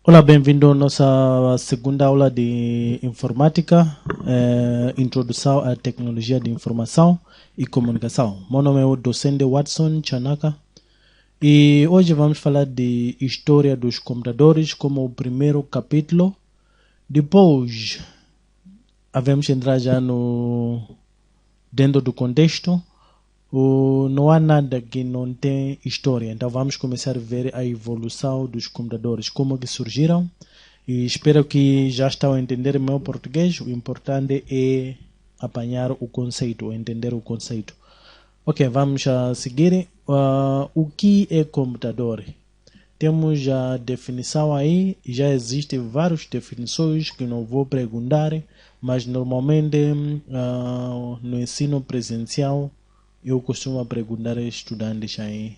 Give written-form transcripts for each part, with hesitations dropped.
Olá, bem-vindo à nossa segunda aula de informática, introdução à tecnologia de informação e comunicação. Meu nome é o docente Watson Chanaka e hoje vamos falar de história dos computadores como o primeiro capítulo. Depois, vamos entrar já dentro do contexto. Não há nada que não tem história, então vamos começar a ver a evolução dos computadores, como que surgiram, e espero que já estão a entender meu português. O importante é apanhar o conceito, entender o conceito. Ok, vamos a seguir. O que é computador? Temos a definição aí, já existem várias definições que não vou perguntar, mas normalmente no ensino presencial eu costumo perguntar aos estudantes aí,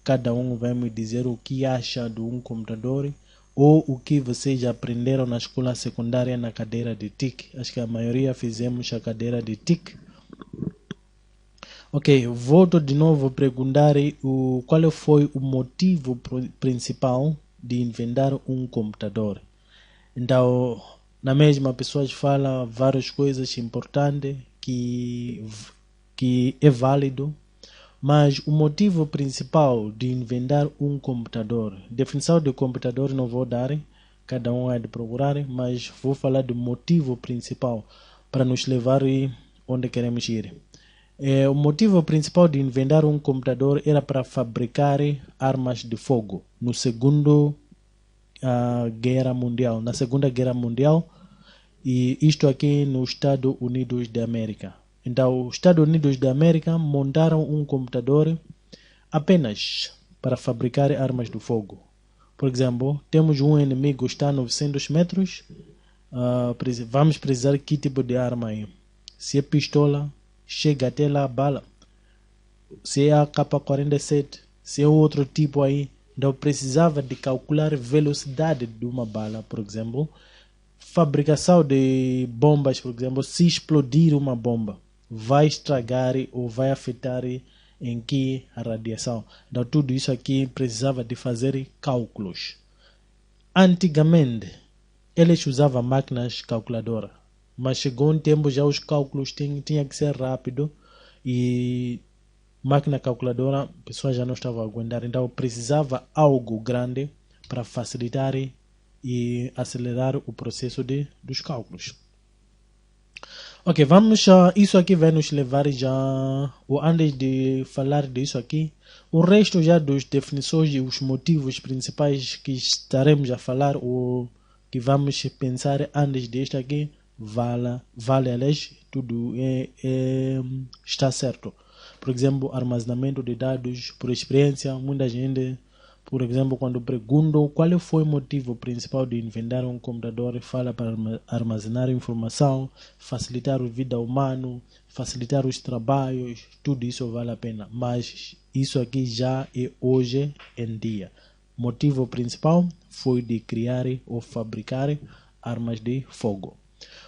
cada um vai me dizer o que acha de um computador ou o que vocês aprenderam na escola secundária na cadeira de TIC. Acho que a maioria fizemos a cadeira de TIC. Ok, volto de novo a perguntar qual foi o motivo principal de inventar um computador. Então, na mesma, pessoas falam várias coisas importantes que é válido, mas o motivo principal de inventar um computador, definição de computador não vou dar, cada um há de procurar, mas vou falar do motivo principal para nos levar onde queremos ir. O motivo principal de inventar um computador era para fabricar armas de fogo no segundo Guerra Mundial, na Segunda Guerra Mundial, e isto aqui nos Estados Unidos da América. Então, os Estados Unidos da América montaram um computador apenas para fabricar armas de fogo. Por exemplo, temos um inimigo que está a 900 metros, vamos precisar que tipo de arma aí? Se é pistola, chega até lá a bala. Se é a AK-47, se é outro tipo aí, então precisava de calcular a velocidade de uma bala, por exemplo. Fabricação de bombas, por exemplo, se explodir uma bomba, vai estragar ou vai afetar em que a radiação. Então tudo isso aqui precisava de fazer cálculos. Antigamente, eles usavam máquinas calculadoras, mas chegou um tempo já os cálculos tinha que ser rápido e máquina calculadora, a pessoa já não estava a aguentar, então precisava algo grande para facilitar e acelerar o processo dos cálculos. Ok, vamos isso aqui vai nos levar já, ou antes de falar disso aqui, o resto já dos definições e os motivos principais que estaremos a falar, ou que vamos pensar antes deste aqui, vale aliás, tudo está certo. Por exemplo, armazenamento de dados, por experiência, muita gente, por exemplo, quando perguntam qual foi o motivo principal de inventar um computador, fala para armazenar informação, facilitar a vida humana, facilitar os trabalhos, tudo isso vale a pena. Mas isso aqui já é hoje em dia. O motivo principal foi de criar ou fabricar armas de fogo.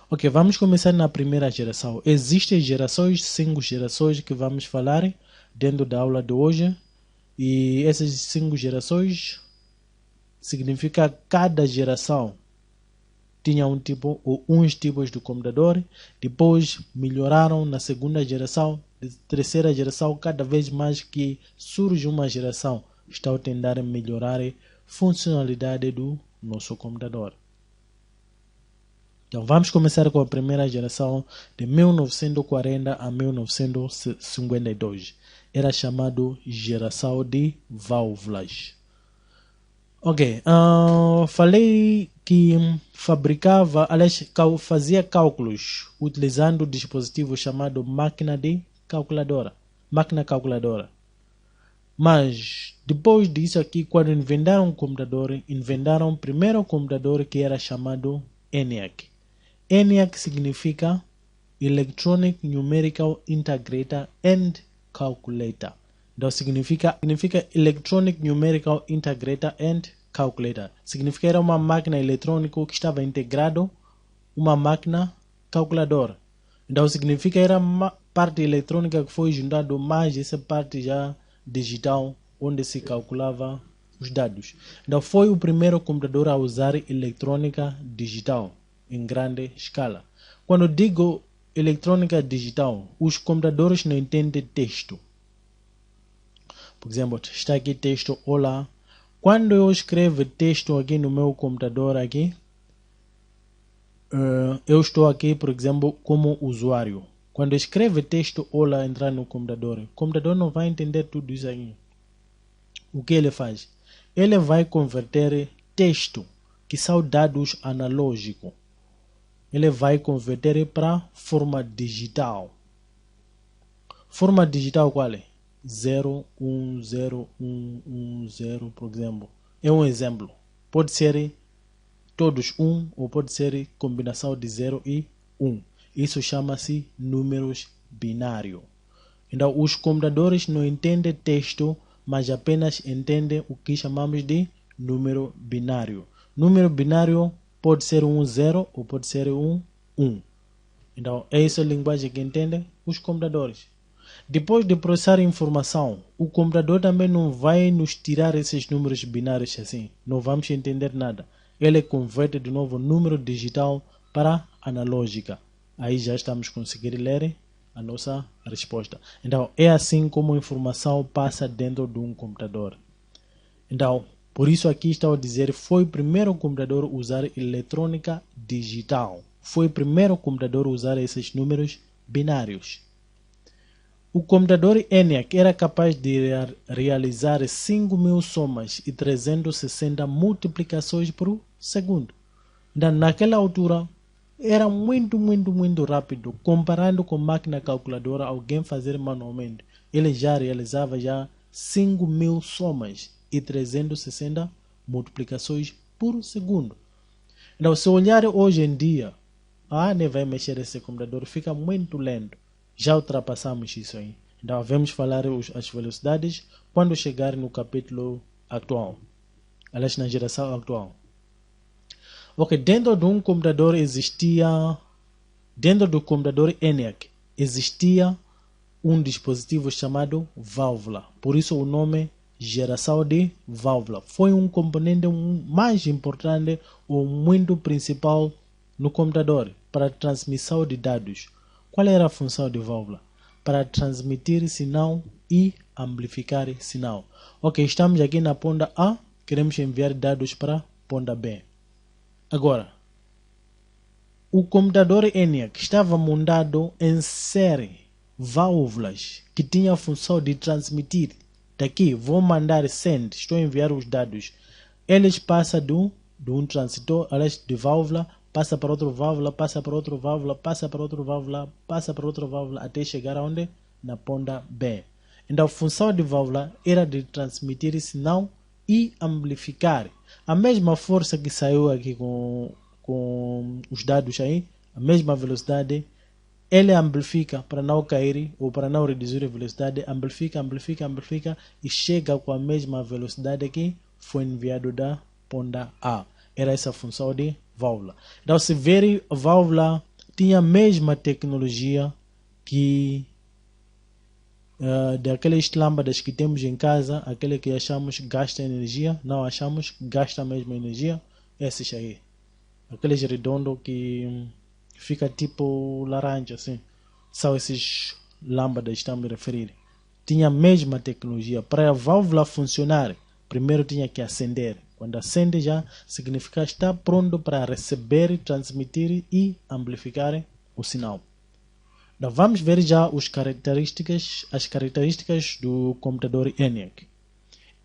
Ok, vamos começar na primeira geração. Existem gerações, 5 gerações que vamos falar dentro da aula de hoje. E essas 5 gerações significa que cada geração tinha um tipo ou uns tipos de computador. Depois melhoraram na segunda geração, terceira geração, cada vez mais que surge uma geração, está a tentar melhorar a funcionalidade do nosso computador. Então vamos começar com a primeira geração de 1940 a 1952. Era chamado geração de válvulas. Ok, falei que fabricava, aliás, fazia cálculos utilizando o dispositivo chamado máquina calculadora. Mas depois disso aqui, quando inventaram um computador, inventaram o primeiro computador que era chamado ENIAC. ENIAC significa Electronic Numerical Integrator and Calculator. Então significa Electronic Numerical Integrator and Calculator. Significa que era uma máquina eletrônica que estava integrado uma máquina calculadora. Então significa que era uma parte eletrônica que foi juntado mais essa parte já digital, onde se calculava os dados. Então foi o primeiro computador a usar eletrônica digital em grande escala. Quando digo eletrônica digital, os computadores não entendem texto. Por exemplo, está aqui texto olá. Quando eu escrevo texto aqui no meu computador aqui, eu estou aqui, por exemplo, como usuário. Quando eu escrevo texto olá entrar no computador, o computador não vai entender tudo isso aqui. O que ele faz? Ele vai converter texto, que são dados analógicos. Ele vai converter para forma digital. Forma digital qual é? 0, 1, 0, 1, 1, 0, por exemplo. É um exemplo. Pode ser todos 1 ou pode ser combinação de 0 e 1. Isso chama-se números binários. Então, os computadores não entendem texto, mas apenas entendem o que chamamos de número binário. Número binário pode ser 0 ou pode ser 1. Então, essa é a linguagem que entendem os computadores. Depois de processar informação, o computador também não vai nos tirar esses números binários assim. Não vamos entender nada. Ele converte de novo número digital para analógica. Aí já estamos conseguindo ler a nossa resposta. Então, é assim como a informação passa dentro de um computador. Então, por isso aqui está a dizer, foi o primeiro computador a usar eletrônica digital. Foi o primeiro computador a usar esses números binários. O computador ENIAC era capaz de realizar 5.000 somas e 360 multiplicações por segundo. Então, naquela altura, era muito rápido. Comparando com máquina calculadora, alguém fazer manualmente. Ele já realizava 5.000 somas e 360 multiplicações por segundo. Então, se olhar hoje em dia, nem vai mexer esse computador, fica muito lento. Já ultrapassamos isso aí. Então, vamos falar as velocidades quando chegar no capítulo atual. Aliás, na geração atual. Ok, dentro do computador ENIAC, existia um dispositivo chamado válvula. Por isso o nome geração de válvula. Foi um componente mais importante ou muito principal no computador para a transmissão de dados. Qual era a função de válvula? Para transmitir sinal e amplificar sinal. Ok, estamos aqui na ponta A, queremos enviar dados para a ponta B. Agora, o computador ENIAC estava montado em série válvulas que tinha a função de transmitir. Daqui, vou mandar send, estou a enviar os dados. Eles passam de um transitor, aliás, de válvula, passa para outra válvula, passa para outra válvula, passa para outra válvula, passa para outra válvula, até chegar aonde? Na ponta B. Então, a função de válvula era de transmitir sinal e amplificar. A mesma força que saiu aqui com os dados aí, a mesma velocidade, ele amplifica para não cair ou para não reduzir a velocidade, amplifica e chega com a mesma velocidade que foi enviado da ponta A. Era essa a função de válvula. Então, se ver, a válvula tinha a mesma tecnologia que daquelas lâmpadas que temos em casa, aquele que achamos gasta energia, não achamos gasta a mesma energia, esses aí. Aqueles redondos que fica tipo laranja, assim. São esses lâmpadas que estamos a referir. Tinha a mesma tecnologia. Para a válvula funcionar, primeiro tinha que acender. Quando acende já significa estar pronto para receber, transmitir e amplificar o sinal. Então, vamos ver já as características do computador ENIAC.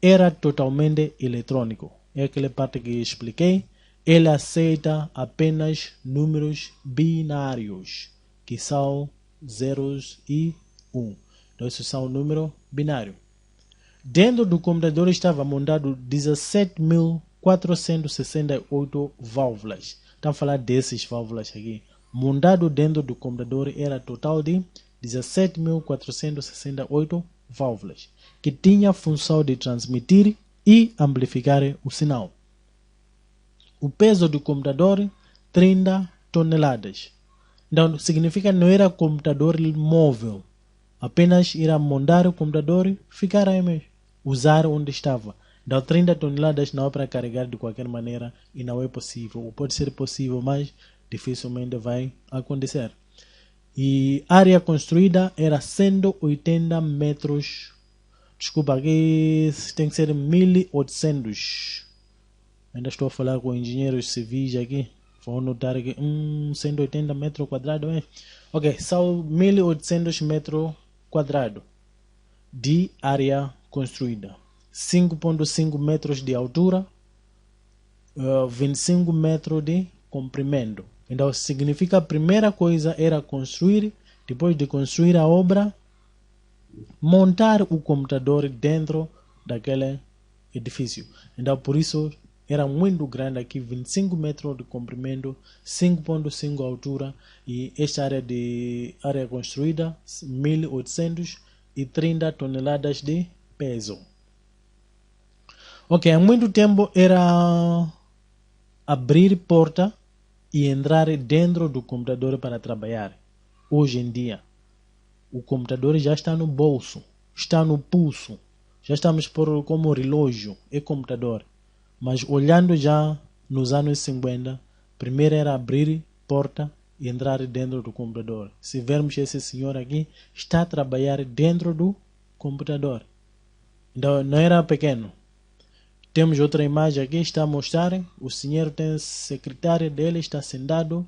Era totalmente eletrônico. É aquela parte que expliquei. Ele aceita apenas números binários, que são 0 e 1. Então, esses são números binários. Dentro do computador estava montado 17.468 válvulas. Estamos a falar dessas válvulas aqui. Montado dentro do computador era total de 17.468 válvulas, que tinha a função de transmitir e amplificar o sinal. O peso do computador, 30 toneladas. Então, significa que não era computador móvel. Apenas ir montar o computador e ficar aí mesmo. Usar onde estava. Então 30 toneladas não é para carregar de qualquer maneira e não é possível. Ou pode ser possível, mas dificilmente vai acontecer. E a área construída era 180 metros. Desculpa, aqui tem que ser 1800. Ainda estou a falar com engenheiros civis aqui. Vou notar que 180 metros quadrados. Ok, são 1800 metros quadrados de área construída. 5,5 metros de altura, 25 metros de comprimento. Então significa a primeira coisa era construir, depois de construir a obra, montar o computador dentro daquele edifício. Então por isso era muito grande aqui, 25 metros de comprimento, 5,5 altura e esta área construída, 1830 toneladas de peso. Ok, há muito tempo era abrir porta e entrar dentro do computador para trabalhar. Hoje em dia, o computador já está no bolso, está no pulso, já estamos por como relógio, é computador. Mas olhando já nos anos 50, primeiro era abrir porta e entrar dentro do computador. Se vermos esse senhor aqui, está a trabalhar dentro do computador. Então, não era pequeno. Temos outra imagem aqui, está a mostrar, o senhor tem a secretária dele, está sentado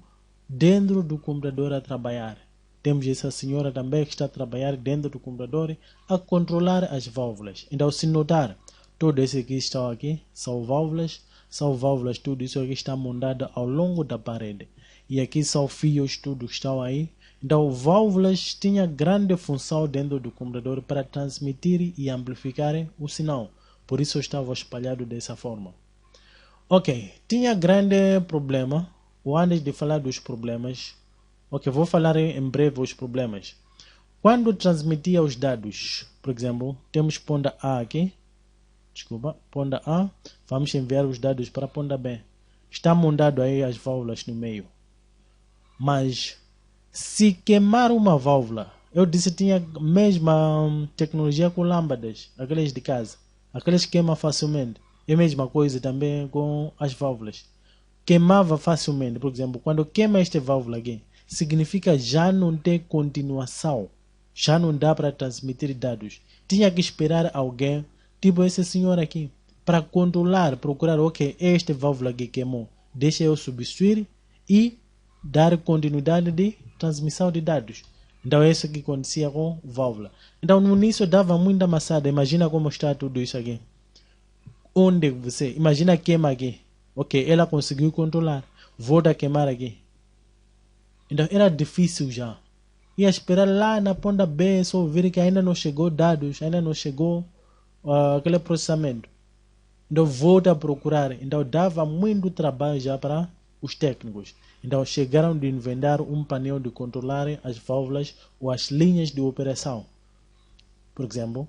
dentro do computador a trabalhar. Temos essa senhora também que está a trabalhar dentro do computador a controlar as válvulas. Então, se notar, tudo isso aqui está aqui, são válvulas, tudo isso aqui está montado ao longo da parede. E aqui são fios, tudo estão aí. Então, válvulas tinham grande função dentro do computador para transmitir e amplificar o sinal. Por isso estava espalhado dessa forma. Ok, tinha grande problema. Ou antes de falar dos problemas, ok, vou falar em breve os problemas. Quando transmitia os dados, por exemplo, temos ponta A aqui. Desculpa, ponta A. Vamos enviar os dados para ponta B. Está montado aí as válvulas no meio. Mas, se queimar uma válvula, eu disse que tinha a mesma tecnologia com lâmpadas, aquelas de casa. Aqueles queimam facilmente. É a mesma coisa também com as válvulas. Queimava facilmente. Por exemplo, quando queima esta válvula aqui, significa já não tem continuação. Já não dá para transmitir dados. Tinha que esperar alguém, tipo esse senhor aqui, para controlar, procurar, ok, esta válvula aqui queimou. Deixa eu substituir e dar continuidade de transmissão de dados. Então é isso que acontecia com válvula. Então no início dava muita amassada. Imagina como está tudo isso aqui. Onde você... Imagina queima aqui. Ok, ela conseguiu controlar. Volta a queimar aqui. Então era difícil já. Ia esperar lá na ponta B, só ver que ainda não chegou dados. Ainda não chegou aquele processamento. Então volta a procurar. Então dava muito trabalho já para os técnicos. Então chegaram de inventar um painel de controlar as válvulas ou as linhas de operação. Por exemplo,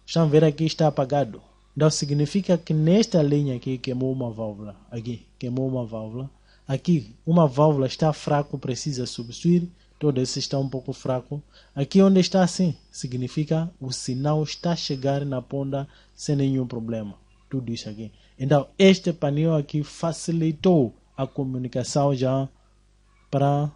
estão a ver aqui está apagado. Então significa que nesta linha aqui queimou uma válvula. Aqui queimou uma válvula. Aqui uma válvula está fraco, precisa substituir. Todo esse está um pouco fraco. Aqui onde está assim, significa o sinal está a chegar na ponta sem nenhum problema. Tudo isso aqui. Então este painel aqui facilitou a comunicação já para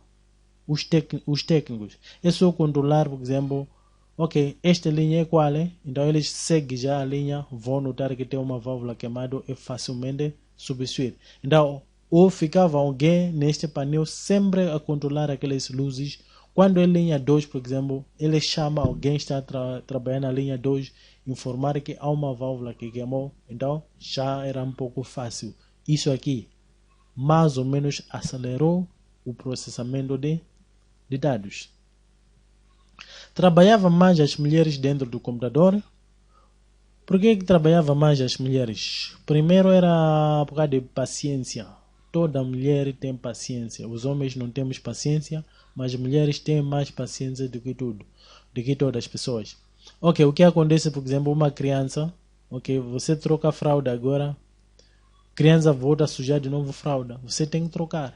os técnicos. É só controlar, por exemplo, ok, esta linha é qual é? Então eles seguem já a linha, vão notar que tem uma válvula queimada e facilmente substituir. Então, ou ficava alguém neste painel sempre a controlar aquelas luzes. Quando é linha 2, por exemplo, ele chama alguém que está trabalhando na linha 2, informar que há uma válvula que queimou. Então, já era um pouco fácil. Isso aqui mais ou menos acelerou o processamento de dados. Trabalhava mais as mulheres dentro do computador. Por que trabalhava mais as mulheres? Primeiro era por causa de paciência. Toda mulher tem paciência. Os homens não temos paciência, mas as mulheres têm mais paciência do que tudo, do que todas as pessoas. Ok, o que acontece, por exemplo, uma criança, ok, você troca a fralda agora, criança volta a sujar de novo fralda. Você tem que trocar.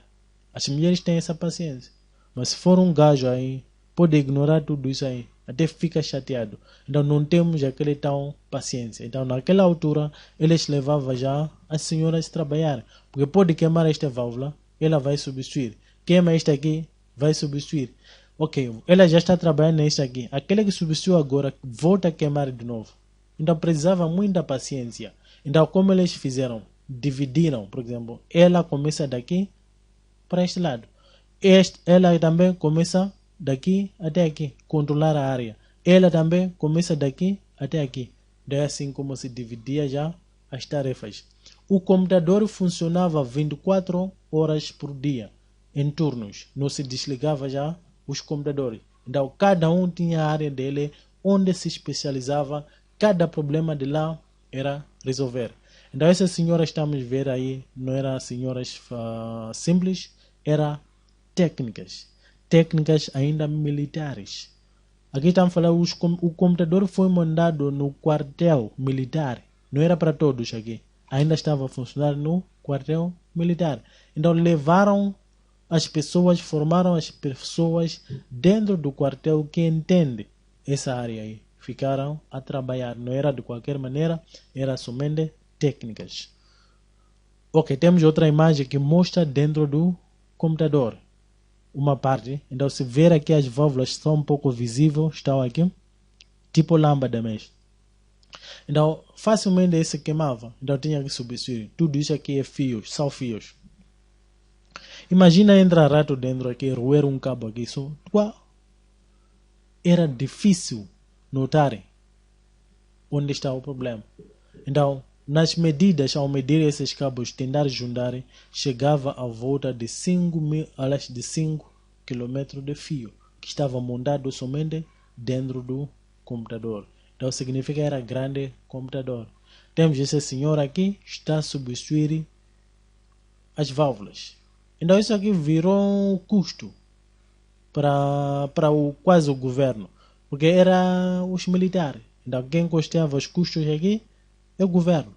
As mulheres têm essa paciência. Mas se for um gajo aí, pode ignorar tudo isso aí. até fica chateado. Então não temos aquele tal paciência. Então naquela altura eles levavam já as senhoras a trabalhar, porque pode queimar esta válvula, ela vai substituir. Queima esta aqui, vai substituir. Ok, ela já está trabalhando nesta aqui. Aquele que substituiu agora volta a queimar de novo. Então precisava muita paciência. Então como eles fizeram? Dividiram, por exemplo, ela começa daqui para este lado. Ela também começa daqui até aqui, controlar a área. Ela também começa daqui até aqui. Daí assim como se dividia já as tarefas. O computador funcionava 24 horas por dia, em turnos. Não se desligava já os computadores. Então cada um tinha a área dele, onde se especializava. Cada problema de lá era resolver. Então essas senhoras estamos a ver aí, não eram senhoras simples, eram técnicas. Técnicas ainda militares. Aqui estamos falando, o computador foi mandado no quartel militar. Não era para todos aqui. Ainda estava a funcionar no quartel militar. Então levaram as pessoas, formaram as pessoas dentro do quartel que entendem essa área aí. Ficaram a trabalhar. Não era de qualquer maneira, era somente técnicas. Ok, temos outra imagem que mostra dentro do computador uma parte. Então se ver aqui as válvulas estão um pouco visíveis, estão aqui, tipo lâmpada mesmo. Então facilmente esse queimava, então tinha que substituir. Tudo isso aqui é fios, são fios. Imagina entrar rato dentro aqui, roer um cabo aqui, só. Era difícil notar onde está o problema. Então nas medidas, ao medir esses cabos, tentar juntar, chegava a volta de 5 km de fio, que estava montado somente dentro do computador. Então significa que era grande computador. Temos esse senhor aqui, está a substituir as válvulas. Então isso aqui virou um custo para quase o governo, porque era os militares. Então quem custeava os custos aqui é o governo.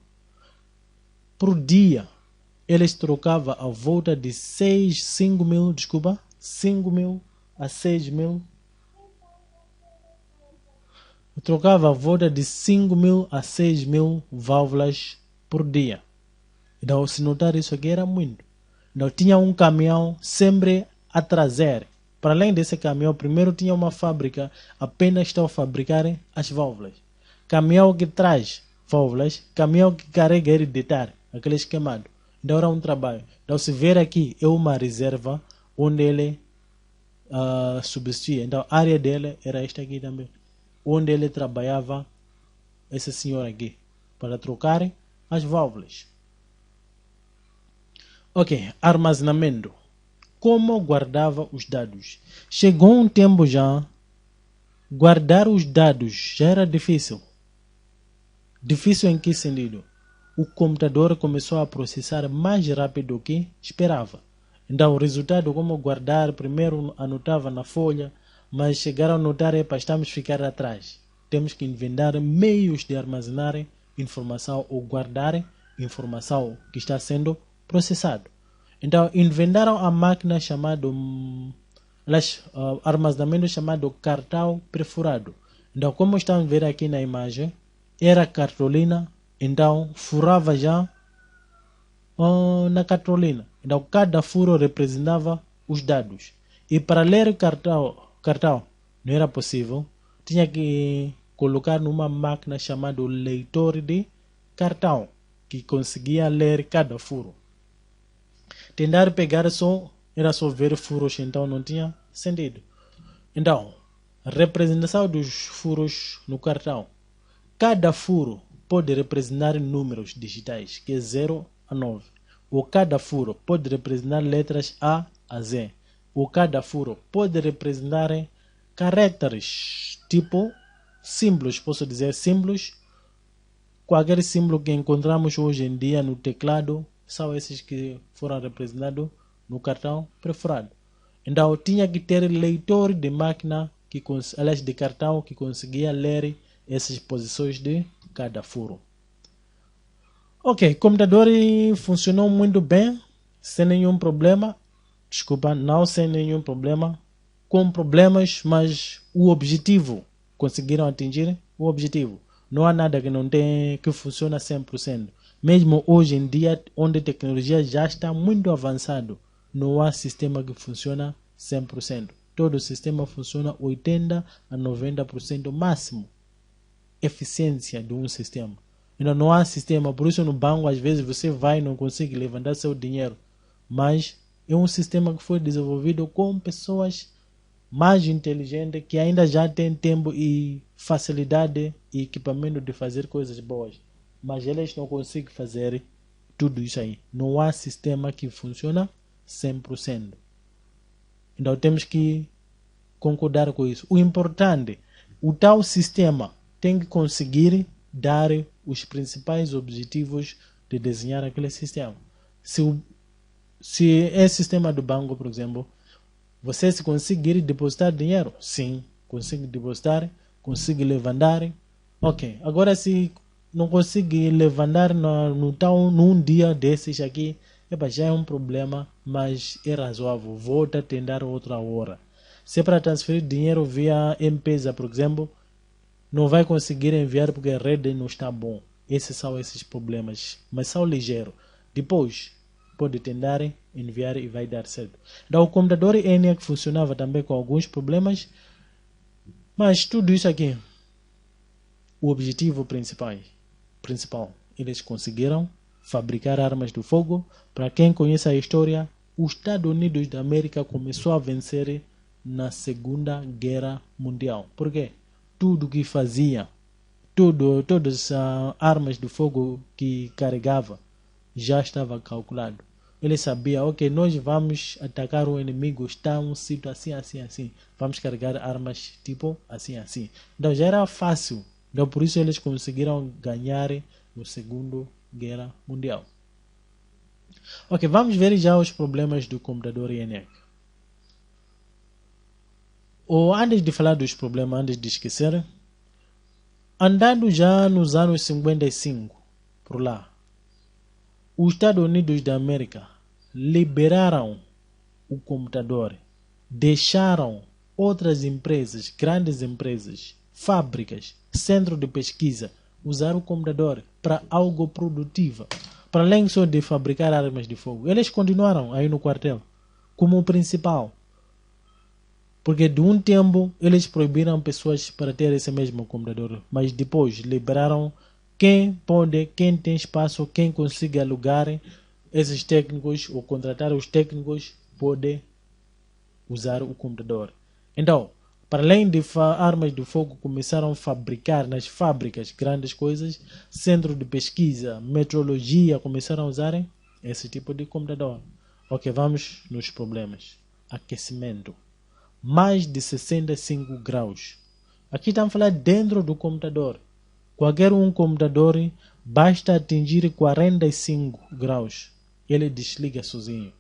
Por dia, eles trocavam a volta de 5 mil a 6 mil. Trocava a volta de 5 mil a 6 mil válvulas por dia. Então, se notar isso aqui era muito. Então, tinha um caminhão sempre a trazer. Para além desse caminhão, primeiro tinha uma fábrica, apenas estão a fabricar as válvulas. Caminhão que traz válvulas, caminhão que carrega e detar, aqueles queimados. Então era um trabalho. Então se ver aqui é uma reserva onde ele substituía. Então a área dele era esta aqui também, onde ele trabalhava, esse senhor aqui, para trocar as válvulas. Ok, armazenamento. Como guardava os dados? Chegou um tempo já, guardar os dados já era difícil. Difícil em que sentido? O computador começou a processar mais rápido do que esperava. Então o resultado, como guardar, primeiro anotava na folha, mas chegaram a notar, estamos a ficar atrás. Temos que inventar meios de armazenar informação ou guardar informação que está sendo processado. Então inventaram a máquina chamada armazenamento chamado cartão perfurado. Então como estão a ver aqui na imagem, era cartolina, então furava já na cartolina. Então cada furo representava os dados. E para ler o cartão não era possível, tinha que colocar numa máquina chamada leitor de cartão, que conseguia ler cada furo. Tentar pegar era só ver furos, então não tinha sentido. Então, a representação dos furos no cartão. Cada furo pode representar números digitais, que é 0 a 9. Ou cada furo pode representar letras A a Z. Ou cada furo pode representar caracteres, tipo símbolos, posso dizer símbolos. Qualquer símbolo que encontramos hoje em dia no teclado são esses que foram representados no cartão perfurado. Então tinha que ter leitor de máquina, de cartão, que conseguia ler essas posições de cada furo. Ok, computador funcionou muito bem, sem nenhum problema. Desculpa, não sem nenhum problema. Com problemas, mas o objetivo conseguiram atingir o objetivo. Não há nada que não tem, que funciona 100%. Mesmo hoje em dia, onde a tecnologia já está muito avançado, não há sistema que funciona 100%. Todo sistema funciona 80 a 90% máximo. Eficiência de um sistema. Então não há sistema, por isso no banco às vezes você vai e não consegue levantar seu dinheiro. Mas é um sistema que foi desenvolvido com pessoas mais inteligentes que ainda já têm tempo e facilidade e equipamento de fazer coisas boas. Mas eles não conseguem fazer tudo isso aí. Não há sistema que funciona 100%. Então temos que concordar com isso. O importante, o tal sistema tem que conseguir dar os principais objetivos de desenhar aquele sistema. Se é sistema do banco, por exemplo, você se conseguir depositar dinheiro, sim, consegue depositar, consegue levantar, ok. Agora se não consegue levantar num dia desses aqui, já é um problema, mas é razoável, volta a tentar outra hora. Se é para transferir dinheiro via M-Pesa, por exemplo, não vai conseguir enviar porque a rede não está bom. Esses são esses problemas, mas são ligeiros. Depois, pode tentar enviar e vai dar certo. Então, o computador ENIAC funcionava também com alguns problemas, mas tudo isso aqui, o objetivo principal, eles conseguiram fabricar armas de fogo. Para quem conhece a história, os Estados Unidos da América começou a vencer na Segunda Guerra Mundial. Por quê? Tudo que fazia, todas as armas de fogo que carregava, já estava calculado. Ele sabia, ok, nós vamos atacar o inimigo, está um sítio assim, assim, assim. Vamos carregar armas tipo assim, assim. Então já era fácil. Então por isso eles conseguiram ganhar no Segunda Guerra Mundial. Ok, vamos ver já os problemas do computador ENIAC. Ou antes de falar dos problemas, antes de esquecer, andando já nos anos 55, por lá, os Estados Unidos da América liberaram o computador, deixaram outras empresas, grandes empresas, fábricas, centros de pesquisa, usar o computador para algo produtivo, para além só de fabricar armas de fogo. Eles continuaram aí no quartel como o principal, porque de um tempo eles proibiram pessoas para ter esse mesmo computador, mas depois liberaram quem pode, quem tem espaço, quem consiga alugar esses técnicos ou contratar os técnicos pode usar o computador. Então, para além de armas de fogo, começaram a fabricar nas fábricas grandes coisas, centro de pesquisa, metrologia, começaram a usar esse tipo de computador. Ok, vamos nos problemas. Aquecimento. Mais de 65 graus. Aqui estamos falando dentro do computador. Qualquer um computador, basta atingir 45 graus. Ele desliga sozinho,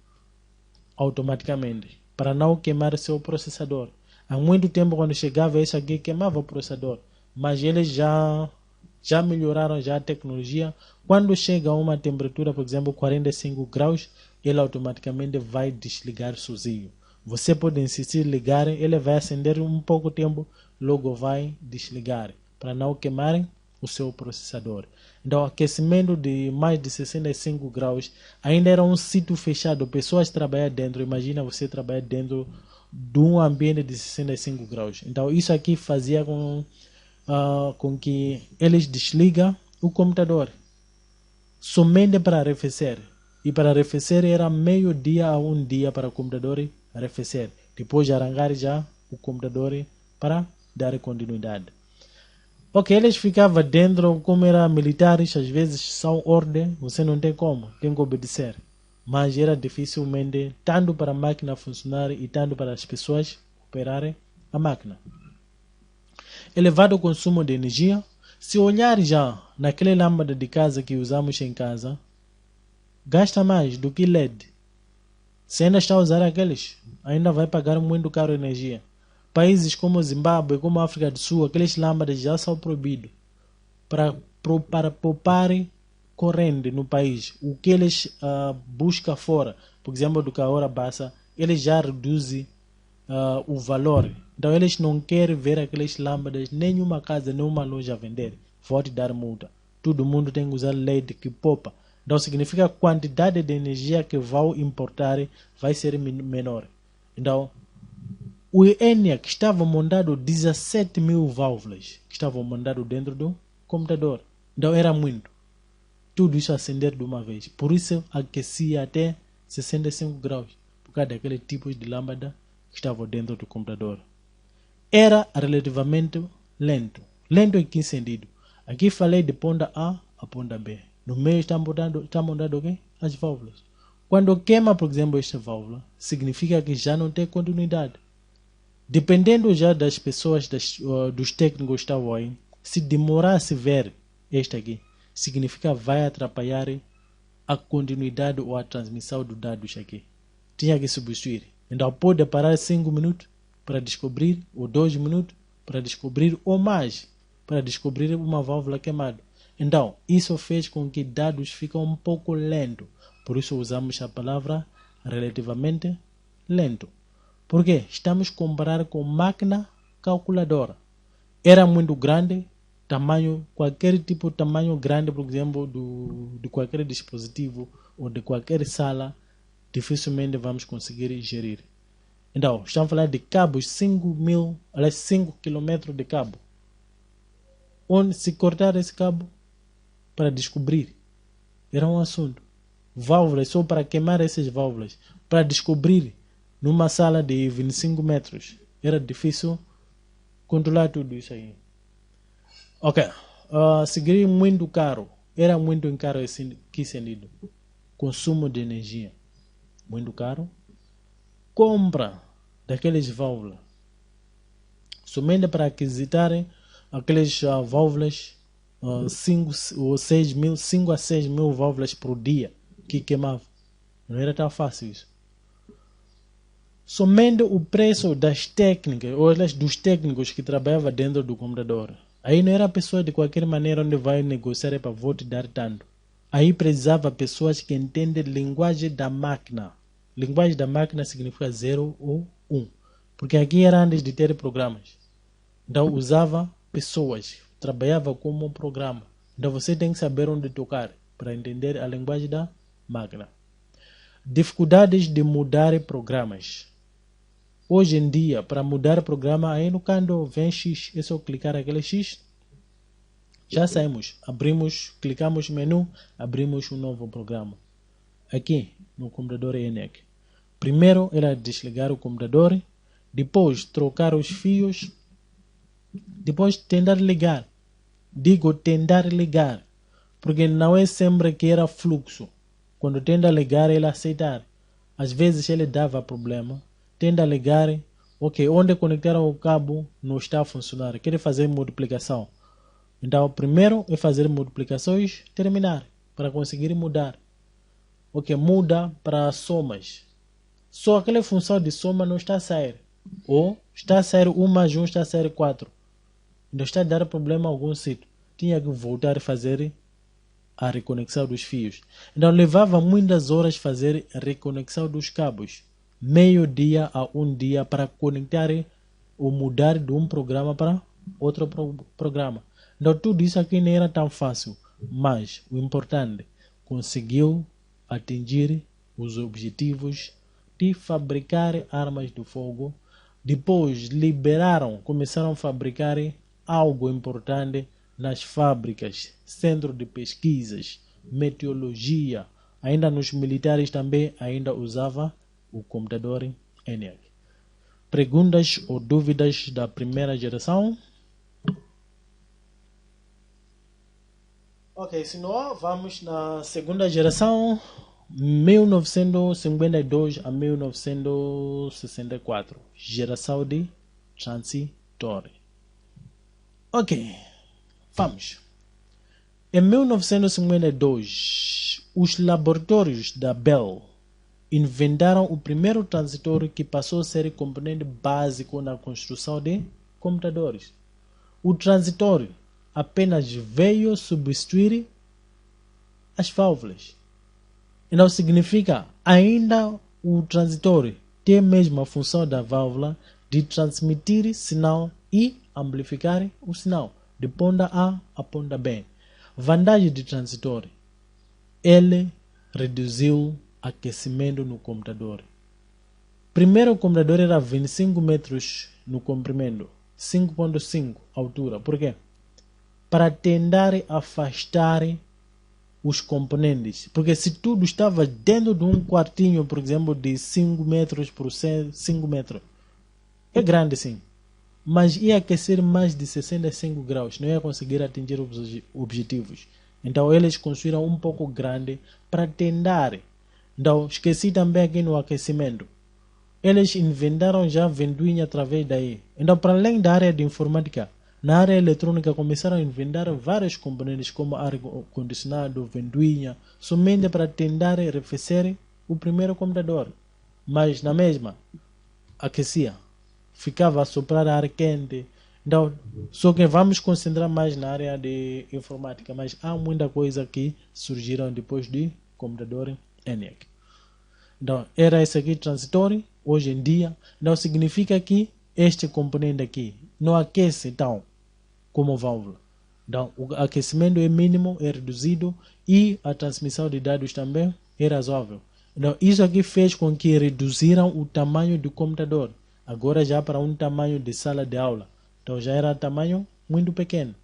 automaticamente, para não queimar seu processador. Há muito tempo, quando chegava isso aqui, queimava o processador. Mas eles já melhoraram já a tecnologia. Quando chega a uma temperatura, por exemplo, 45 graus, ele automaticamente vai desligar sozinho. Você pode insistir em ligar, ele vai acender um pouco tempo, logo vai desligar, para não queimar o seu processador. Então, aquecimento de mais de 65 graus, ainda era um sítio fechado, pessoas trabalham dentro. Imagina você trabalhar dentro de um ambiente de 65 graus. Então, isso aqui fazia com que eles desligam o computador somente para arrefecer. E para arrefecer era meio-dia a um dia para o computador arrefecer. Depois de arrancar já o computador para dar continuidade. Ok, eles ficavam dentro, como eram militares, às vezes são ordem, você não tem como, tem que obedecer. Mas era dificilmente, tanto para a máquina funcionar e tanto para as pessoas operarem a máquina. Elevado consumo de energia. Se olhar já naquela lâmpada de casa que usamos em casa, gasta mais do que LED. Se ainda está a usar aqueles, ainda vai pagar muito caro a energia. Países como Zimbábue, como África do Sul, aqueles lâmpadas já são proibidos para poupar corrente no país. O que eles buscam fora, por exemplo, do Caora Bassa, eles já reduzem o valor. Então eles não querem ver aquelas lâmpadas, nenhuma casa, nenhuma loja a vender. Vou te dar multa. Todo mundo tem que usar LED que poupa. Então significa que a quantidade de energia que vão importar vai ser menor. Então, o ENIAC estava montado 17 mil válvulas que estavam montadas dentro do computador. Então era muito. Tudo isso acender de uma vez. Por isso aquecia até 65 graus. Por causa daquele tipo de lâmpada que estava dentro do computador. Era relativamente lento. Lento em que sentido? Aqui falei de ponta A a ponta B. No meio está montado o quê? As válvulas. Quando queima, por exemplo, esta válvula, significa que já não tem continuidade. Dependendo já das pessoas, dos técnicos que estavam aí, se demorar a se ver esta aqui, significa vai atrapalhar a continuidade ou a transmissão dos dados aqui. Tinha que substituir. Então pode parar 5 minutos para descobrir, ou 2 minutos para descobrir, ou mais, para descobrir uma válvula queimada. Então, isso fez com que dados fiquem um pouco lentos. Por isso usamos a palavra relativamente lento. Por quê? Estamos comparando com máquina calculadora. Era muito grande, tamanho, qualquer tipo de tamanho grande, por exemplo, de qualquer dispositivo ou de qualquer sala, dificilmente vamos conseguir gerir. Então, estamos falando de cabos, 5 km de cabo. Onde se cortar esse cabo para descobrir, era um assunto. Válvulas, só para queimar essas válvulas, para descobrir numa sala de 25 metros. Era difícil controlar tudo isso aí. Ok. Seguir muito caro. Era muito caro esse que sentido. Consumo de energia. Muito caro. Compra daquelas válvulas. Somente para aquisitarem aquelas válvulas 5 a 6 mil válvulas por dia que queimavam. Não era tão fácil isso. Somente o preço das técnicas, ou dos técnicos que trabalhavam dentro do computador. Aí não era a pessoa de qualquer maneira onde vai negociar para vou te dar tanto. Aí precisava pessoas que entendem linguagem da máquina. Linguagem da máquina significa 0 ou 1. Porque aqui era antes de ter programas. Então usava pessoas, trabalhava como um programa. Então você tem que saber onde tocar para entender a linguagem da máquina. Dificuldades de mudar programas. Hoje em dia, para mudar programa, aí no quando vem X, é só clicar aquele X, já saímos, abrimos, clicamos no menu, abrimos um novo programa. Aqui, no computador ENIAC. Primeiro era desligar o computador, depois trocar os fios, depois tentar ligar. Digo tentar ligar, porque não é sempre que era fluxo. Quando tenta ligar, ele aceitar. Às vezes ele dava problema. Tenta ligar, ok, onde conectaram o cabo não está a funcionar. Quer fazer multiplicação. Então, primeiro é fazer multiplicações, terminar, para conseguir mudar. Ok, muda para somas. Só aquela função de soma não está a sair. Ou está a sair 1 mais 1, está a sair 4. Então está a dar problema em algum sítio. Tinha que voltar a fazer a reconexão dos fios. Então levava muitas horas fazer a reconexão dos cabos. Meio dia a um dia para conectar ou mudar de um programa para outro programa. Então tudo isso aqui não era tão fácil. Mas o importante, conseguiu atingir os objetivos de fabricar armas de fogo. Depois começaram a fabricar algo importante nas fábricas, centro de pesquisas, meteorologia. Ainda nos militares também ainda usava o computador ENIAC. Perguntas ou dúvidas da primeira geração? Ok, se não, vamos na segunda geração, 1952 a 1964. Geração de transistor. Ok, vamos. Em 1952, os laboratórios da Bell inventaram o primeiro transistor que passou a ser componente básico na construção de computadores. O transistor apenas veio substituir as válvulas. Então significa, ainda o transistor tem mesmo a função da válvula de transmitir sinal e amplificar o sinal de ponta A a ponta B. Vantagem de transistor: ele reduziu aquecimento no computador. Primeiro, o computador era 25 metros no comprimento, 5.5 altura. Por quê? Para tentar afastar os componentes. Porque se tudo estava dentro de um quartinho, por exemplo, de 5 metros por 5 metros, é grande sim, mas ia aquecer mais de 65 graus, não ia conseguir atingir os objetivos. Então eles construíram um pouco grande para tentar. Então esqueci também aqui no aquecimento. Eles inventaram já ventoinha através daí. Então, para além da área de informática, na área eletrônica começaram a inventar vários componentes como ar-condicionado, ventoinha, somente para tentar arrefecer o primeiro computador. Mas na mesma, aquecia, ficava a soprar ar quente. Então, só que vamos concentrar mais na área de informática, mas há muita coisa que surgiram depois de computador ENIAC. Então, era esse aqui transistor, hoje em dia. Então, significa que este componente aqui não aquece tão como válvula. Então, o aquecimento é mínimo, é reduzido e a transmissão de dados também é razoável. Então, isso aqui fez com que reduziram o tamanho do computador. Agora já para um tamanho de sala de aula. Então, já era tamanho muito pequeno.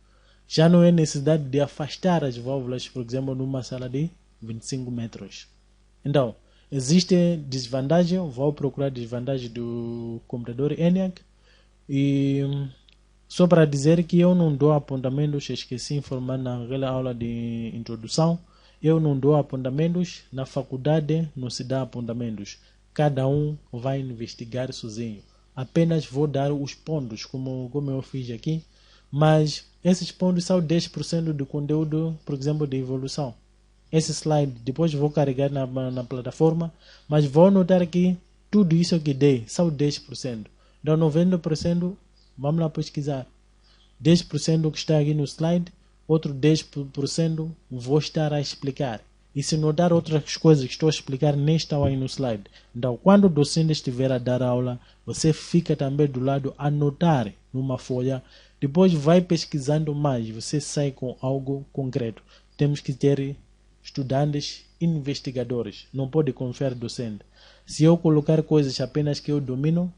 Já não é necessidade de afastar as válvulas, por exemplo, numa sala de 25 metros. Então, existe desvantagem, vou procurar desvantagem do computador ENIAC. E só para dizer que eu não dou apontamentos, esqueci de informar naquela aula de introdução, eu não dou apontamentos, na faculdade não se dá apontamentos. Cada um vai investigar sozinho. Apenas vou dar os pontos, como eu fiz aqui, mas esses pontos são 10% do conteúdo, por exemplo, de evolução. Esse slide depois vou carregar na plataforma, mas vou notar que tudo isso que dei são 10%. Então 90% vamos lá pesquisar. 10% que está aqui no slide, outro 10% vou estar a explicar. E se notar outras coisas que estou a explicar nem estão aí no slide. Então quando o docente estiver a dar aula, você fica também do lado a anotar numa folha. Depois vai pesquisando mais, você sai com algo concreto. Temos que ter estudantes investigadores, não pode confiar no docente. Se eu colocar coisas apenas que eu domino,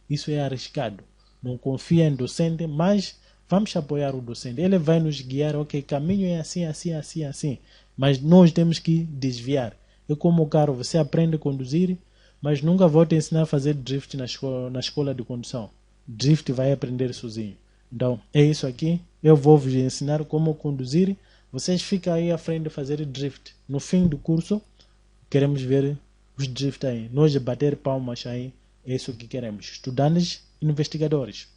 isso é arriscado. Não confia em docente, mas vamos apoiar o docente. Ele vai nos guiar, ok, caminho é assim, assim, assim, assim. Mas nós temos que desviar. É como o carro, você aprende a conduzir, mas nunca vou te ensinar a fazer drift na escola de condução. Drift vai aprender sozinho. Então, é isso aqui. Eu vou vos ensinar como conduzir. Vocês ficam aí à frente de fazer drift. No fim do curso, queremos ver os drift aí. Nós bater palmas aí. É isso que queremos. Estudantes, investigadores.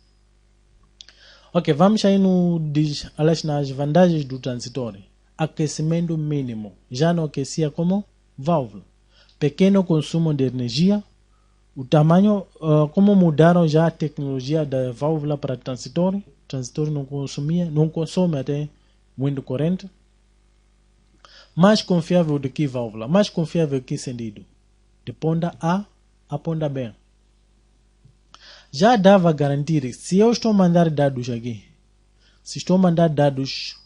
Ok, vamos aí nas vantagens do transistor. Aquecimento mínimo. Já não aquecia como válvula. Pequeno consumo de energia. O tamanho, como mudaram já a tecnologia da válvula para transistor. Transistor não consome até muito corrente. Mais confiável do que válvula. Mais confiável que sentido. De ponta A a ponta B. Já dava a garantir, se eu estou a mandar dados aqui, se estou a mandar dados,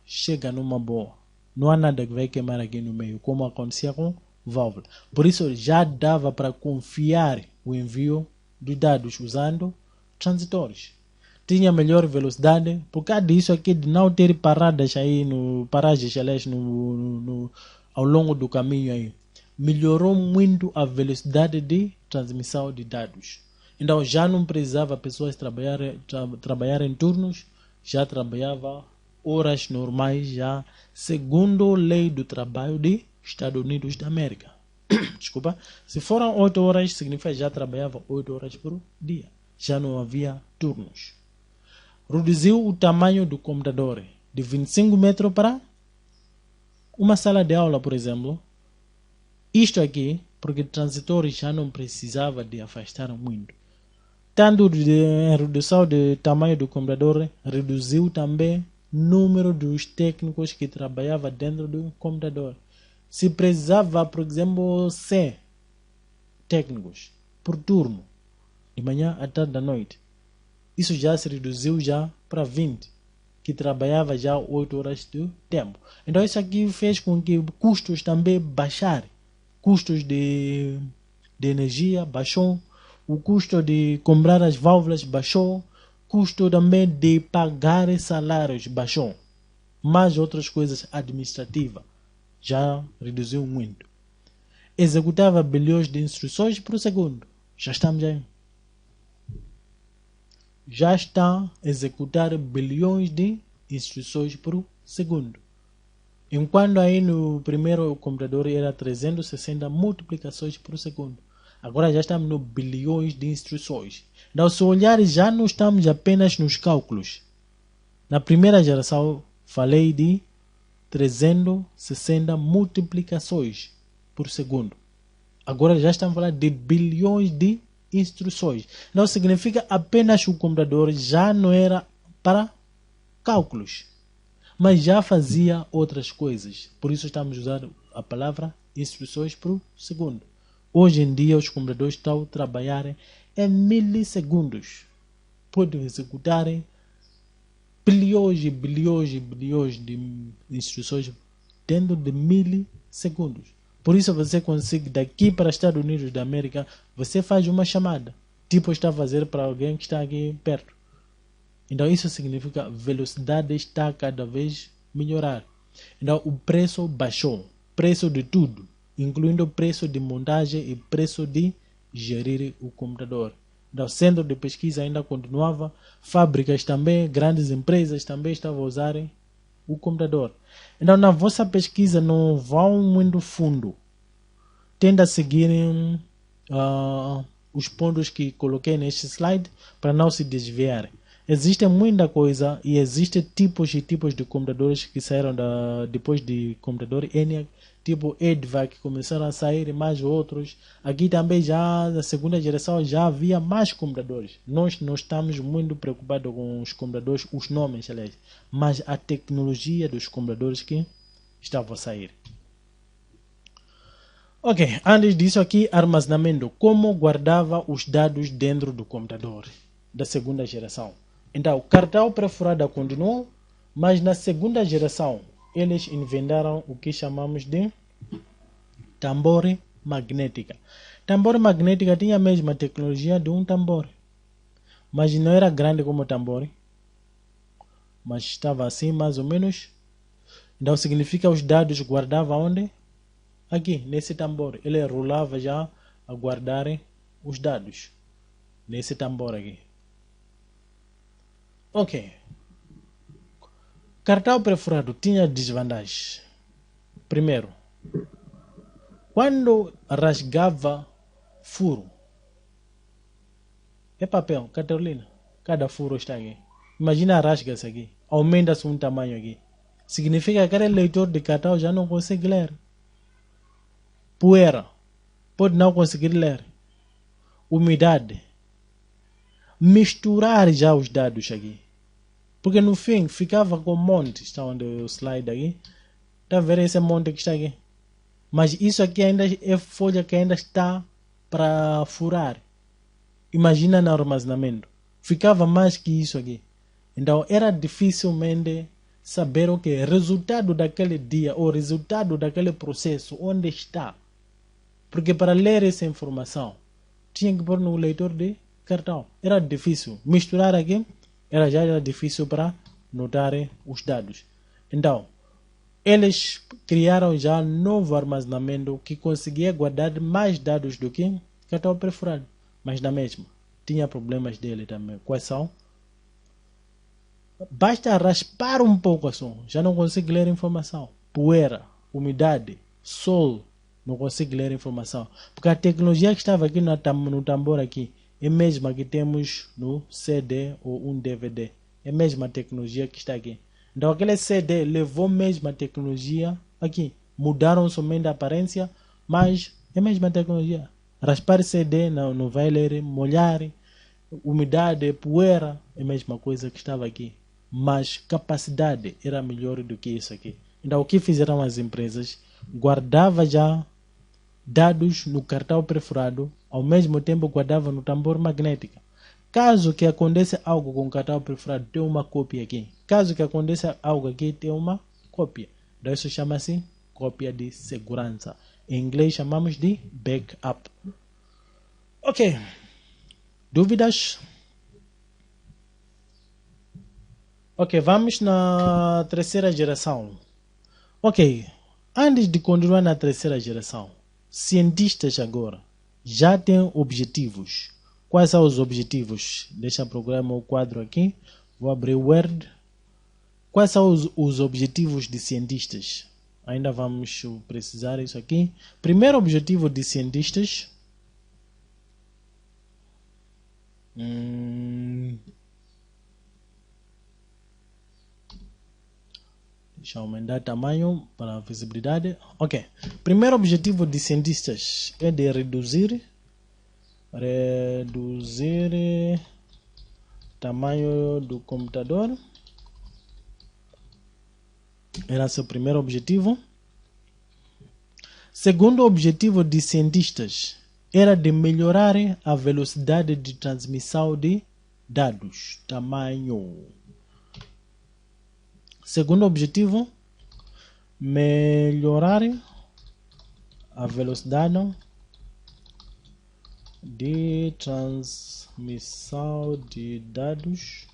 chega numa boa. Não há nada que vai queimar aqui no meio, como acontecia com válvula. Por isso já dava para confiar o envio de dados usando transitores. Tinha melhor velocidade, por causa disso aqui de não ter paragens aí, paragens aliás, ao longo do caminho aí. Melhorou muito a velocidade de transmissão de dados. Então já não precisava pessoas trabalhar em turnos, já trabalhava horas normais, já segundo a lei do trabalho dos Estados Unidos da América. Desculpa, se foram 8 horas, significa já trabalhava 8 horas por dia. Já não havia turnos. Reduziu o tamanho do computador de 25 metros para uma sala de aula, por exemplo. Isto aqui, porque transitores já não precisava de afastar muito. Tanto a redução do tamanho do computador, reduziu também o número dos técnicos que trabalhavam dentro do computador. Se precisava, por exemplo, 100 técnicos por turno, de manhã à tarde da noite. Isso já se reduziu já para 20, que trabalhava já 8 horas de tempo. Então isso aqui fez com que custos também baixarem. Custos de energia baixou, o custo de comprar as válvulas baixou, custo também de pagar salários baixou. Mas outras coisas administrativas já reduziu muito. Executava bilhões de instruções por segundo. Já estamos aí. Já está a executar bilhões de instruções por segundo. Enquanto aí no primeiro computador era 360 multiplicações por segundo. Agora já estamos no bilhões de instruções. Então, se olhar, já não estamos apenas nos cálculos. Na primeira geração, falei de 360 multiplicações por segundo. Agora já estamos falando de bilhões de instruções. Não significa apenas o computador já não era para cálculos, mas já fazia outras coisas. Por isso estamos usando a palavra instruções por segundo. Hoje em dia os computadores estão a trabalhar em milissegundos. Podem executar bilhões e bilhões e bilhões de instruções dentro de milissegundos. Por isso você consegue, daqui para os Estados Unidos da América, você faz uma chamada. Tipo está a fazer para alguém que está aqui perto. Então isso significa que a velocidade está cada vez melhorar. Então o preço baixou. Preço de tudo. Incluindo o preço de montagem e preço de gerir o computador. Então, o centro de pesquisa ainda continuava, fábricas também, grandes empresas também estavam a usar o computador. Então, na vossa pesquisa não vão muito fundo. Tenta seguir os pontos que coloquei neste slide para não se desviar. Existe muita coisa e existem tipos e tipos de computadores que saíram depois de computador ENIAC, tipo EDVAC, que começaram a sair mais outros. Aqui também já na segunda geração já havia mais computadores. Nós não estamos muito preocupados com os computadores, os nomes, aliás, mas a tecnologia dos computadores que estavam a sair. Ok, antes disso aqui, armazenamento. Como guardava os dados dentro do computador da segunda geração. Então, o cartão perfurado continuou, mas na segunda geração eles inventaram o que chamamos de tambor magnética. Tambor magnética tinha a mesma tecnologia de um tambor, mas não era grande como o tambor, mas estava assim mais ou menos. Então significa os dados guardava onde? Aqui, nesse tambor. Ele rolava já a guardar os dados nesse tambor aqui. Ok. Cartão perfurado tinha desvantagens. Primeiro, quando rasgava furo, é papel, Carolina, cada furo está aqui. Imagina rasga-se aqui, aumenta-se um tamanho aqui. Significa que aquele leitor de cartão já não consegue ler. Poeira, pode não conseguir ler. Umidade. Misturar já os dados aqui. Porque no fim ficava com um monte. Está onde o slide aqui. Está a ver esse monte que está aqui? Mas isso aqui ainda é folha que ainda está para furar. Imagina no armazenamento. Ficava mais que isso aqui. Então era dificilmente saber o que é resultado daquele dia ou resultado daquele processo, onde está. Porque para ler essa informação tinha que pôr no leitor de cartão. Era difícil. Misturar aqui já era difícil para notar os dados. Então, eles criaram já um novo armazenamento que conseguia guardar mais dados do que cartão perfurado. Mas na mesma, tinha problemas dele também. Quais são? Basta raspar um pouco assim, já não consegue ler informação. Poeira, umidade, sol, não consegue ler informação. Porque a tecnologia que estava aqui no tambor aqui é a mesma que temos no CD ou um DVD. É a mesma tecnologia que está aqui. Então aquele CD levou a mesma tecnologia aqui. Mudaram somente a aparência, mas é a mesma tecnologia. Raspar CD não vai ler, molhar, umidade, poeira, é a mesma coisa que estava aqui. Mas capacidade era melhor do que isso aqui. Então, o que fizeram as empresas? Guardava já dados no cartão perfurado, ao mesmo tempo guardava no tambor magnético. Caso que aconteça algo com o cartão perfurado, tem uma cópia aqui. Caso que aconteça algo aqui, tem uma cópia. Então, isso chama-se cópia de segurança. Em inglês, chamamos de backup. Ok. Dúvidas? Ok, vamos na terceira geração. Ok, antes de continuar na terceira geração, cientistas agora já têm objetivos. Quais são os objetivos? Deixa eu procurar meu quadro aqui. Vou abrir o Word. Quais são os objetivos de cientistas? Ainda vamos precisar isso aqui. Primeiro objetivo de cientistas. Deixa eu aumentar o tamanho para a visibilidade. Ok. Primeiro objetivo de cientistas é de reduzir tamanho do computador. Era seu primeiro objetivo. Segundo objetivo de cientistas era de melhorar a velocidade de transmissão de dados. Tamanho. Segundo objetivo, melhorar a velocidade de transmissão de dados.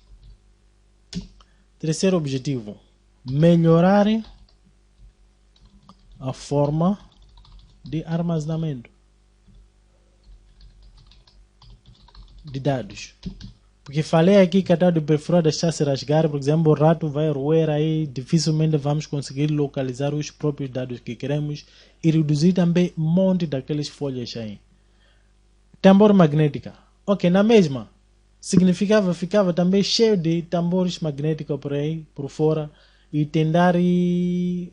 Terceiro objetivo, melhorar a forma de armazenamento de dados. Porque falei aqui que a tal de perfurado está a se rasgar, por exemplo, o rato vai roer aí, dificilmente vamos conseguir localizar os próprios dados que queremos e reduzir também um monte daquelas folhas aí. Tambor magnética. Ok, na mesma, ficava também cheio de tambores magnéticos por aí, por fora, e tentar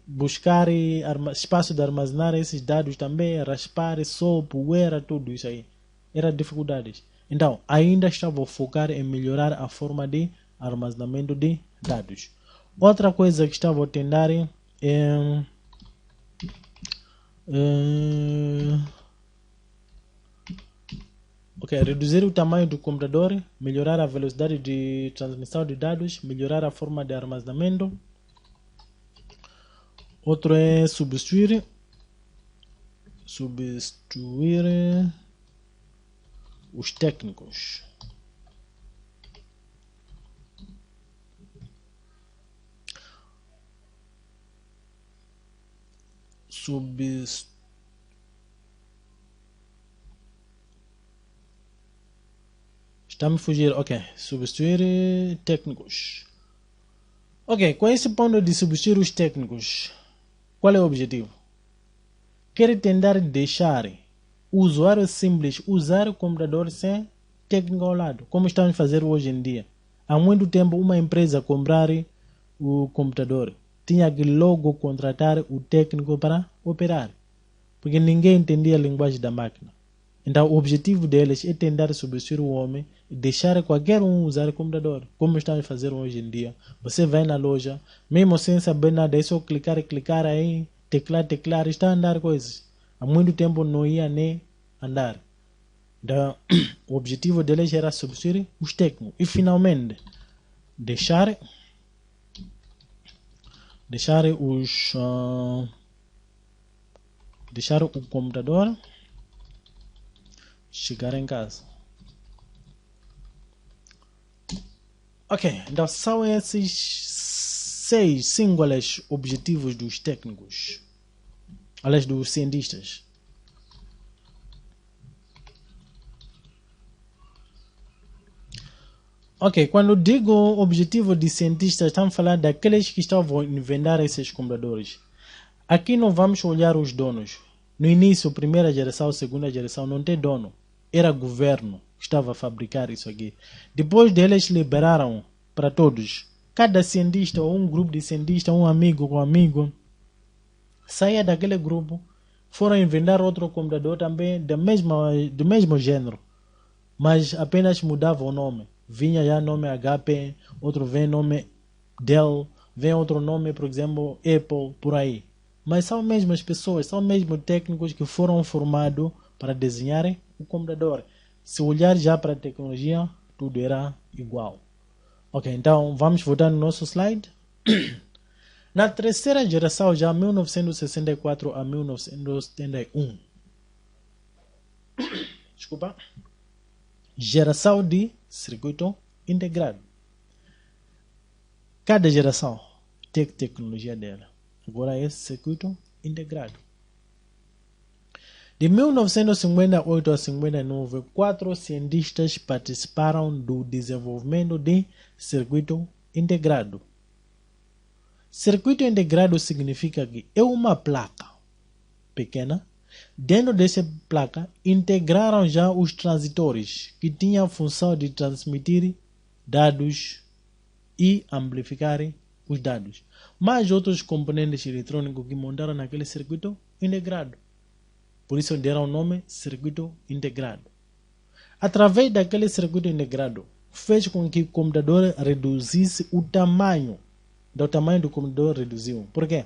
buscar espaço de armazenar esses dados também, raspar, sol, poeira, tudo isso aí. Eram dificuldades. Então, ainda estava a focar em melhorar a forma de armazenamento de dados. Outra coisa que estava a tentar é reduzir o tamanho do computador, melhorar a velocidade de transmissão de dados, melhorar a forma de armazenamento. Outro é substituir os técnicos. Está a me fugir. Ok. Substituir técnicos. Ok. Com esse ponto de substituir os técnicos, qual é o objetivo? Quer tentar deixar o usuário simples usar o computador sem técnico ao lado, como estamos a fazer hoje em dia. Há muito tempo, uma empresa comprar o computador tinha que logo contratar o técnico para operar, porque ninguém entendia a linguagem da máquina. Então, o objetivo deles é tentar substituir o homem e deixar qualquer um usar o computador, como estamos a fazer hoje em dia. Você vai na loja, mesmo sem saber nada, é só clicar aí, teclar, está a andar coisas. Há muito tempo não ia nem andar. Então, o objetivo deles era substituir os técnicos e finalmente deixar o computador chegar em casa. Ok, então são esses 6 singulares objetivos dos técnicos, aliás, dos cientistas. Ok, quando digo objetivo de cientistas, estamos falando daqueles que estavam a inventar esses computadores. Aqui não vamos olhar os donos. No início, primeira geração, segunda geração, não tem dono. Era governo que estava a fabricar isso aqui. Depois deles liberaram para todos. Cada cientista ou um grupo de cientistas, um amigo com amigo, saía daquele grupo, foram inventar outro computador também do mesmo gênero, mas apenas mudava o nome. Vinha já nome HP, outro vem nome Dell, vem outro nome, por exemplo, Apple, por aí. Mas são mesmo as pessoas, são mesmo técnicos que foram formados para desenharem o computador. Se olhar já para a tecnologia, tudo era igual. Ok, então vamos voltar no nosso slide. Na terceira geração, já 1964 a 1971, desculpa, geração de circuito integrado. Cada geração tem tecnologia dela. Agora é circuito integrado. De 1958 a 59, 4 cientistas participaram do desenvolvimento de circuito integrado. Circuito integrado significa que é uma placa pequena. Dentro dessa placa, integraram já os transitores, que tinham a função de transmitir dados e amplificar os dados. Mas outros componentes eletrônicos que montaram naquele circuito integrado. Por isso deram o nome circuito integrado. Através daquele circuito integrado, fez com que o computador reduzisse o tamanho. O tamanho do computador reduziu. Por quê?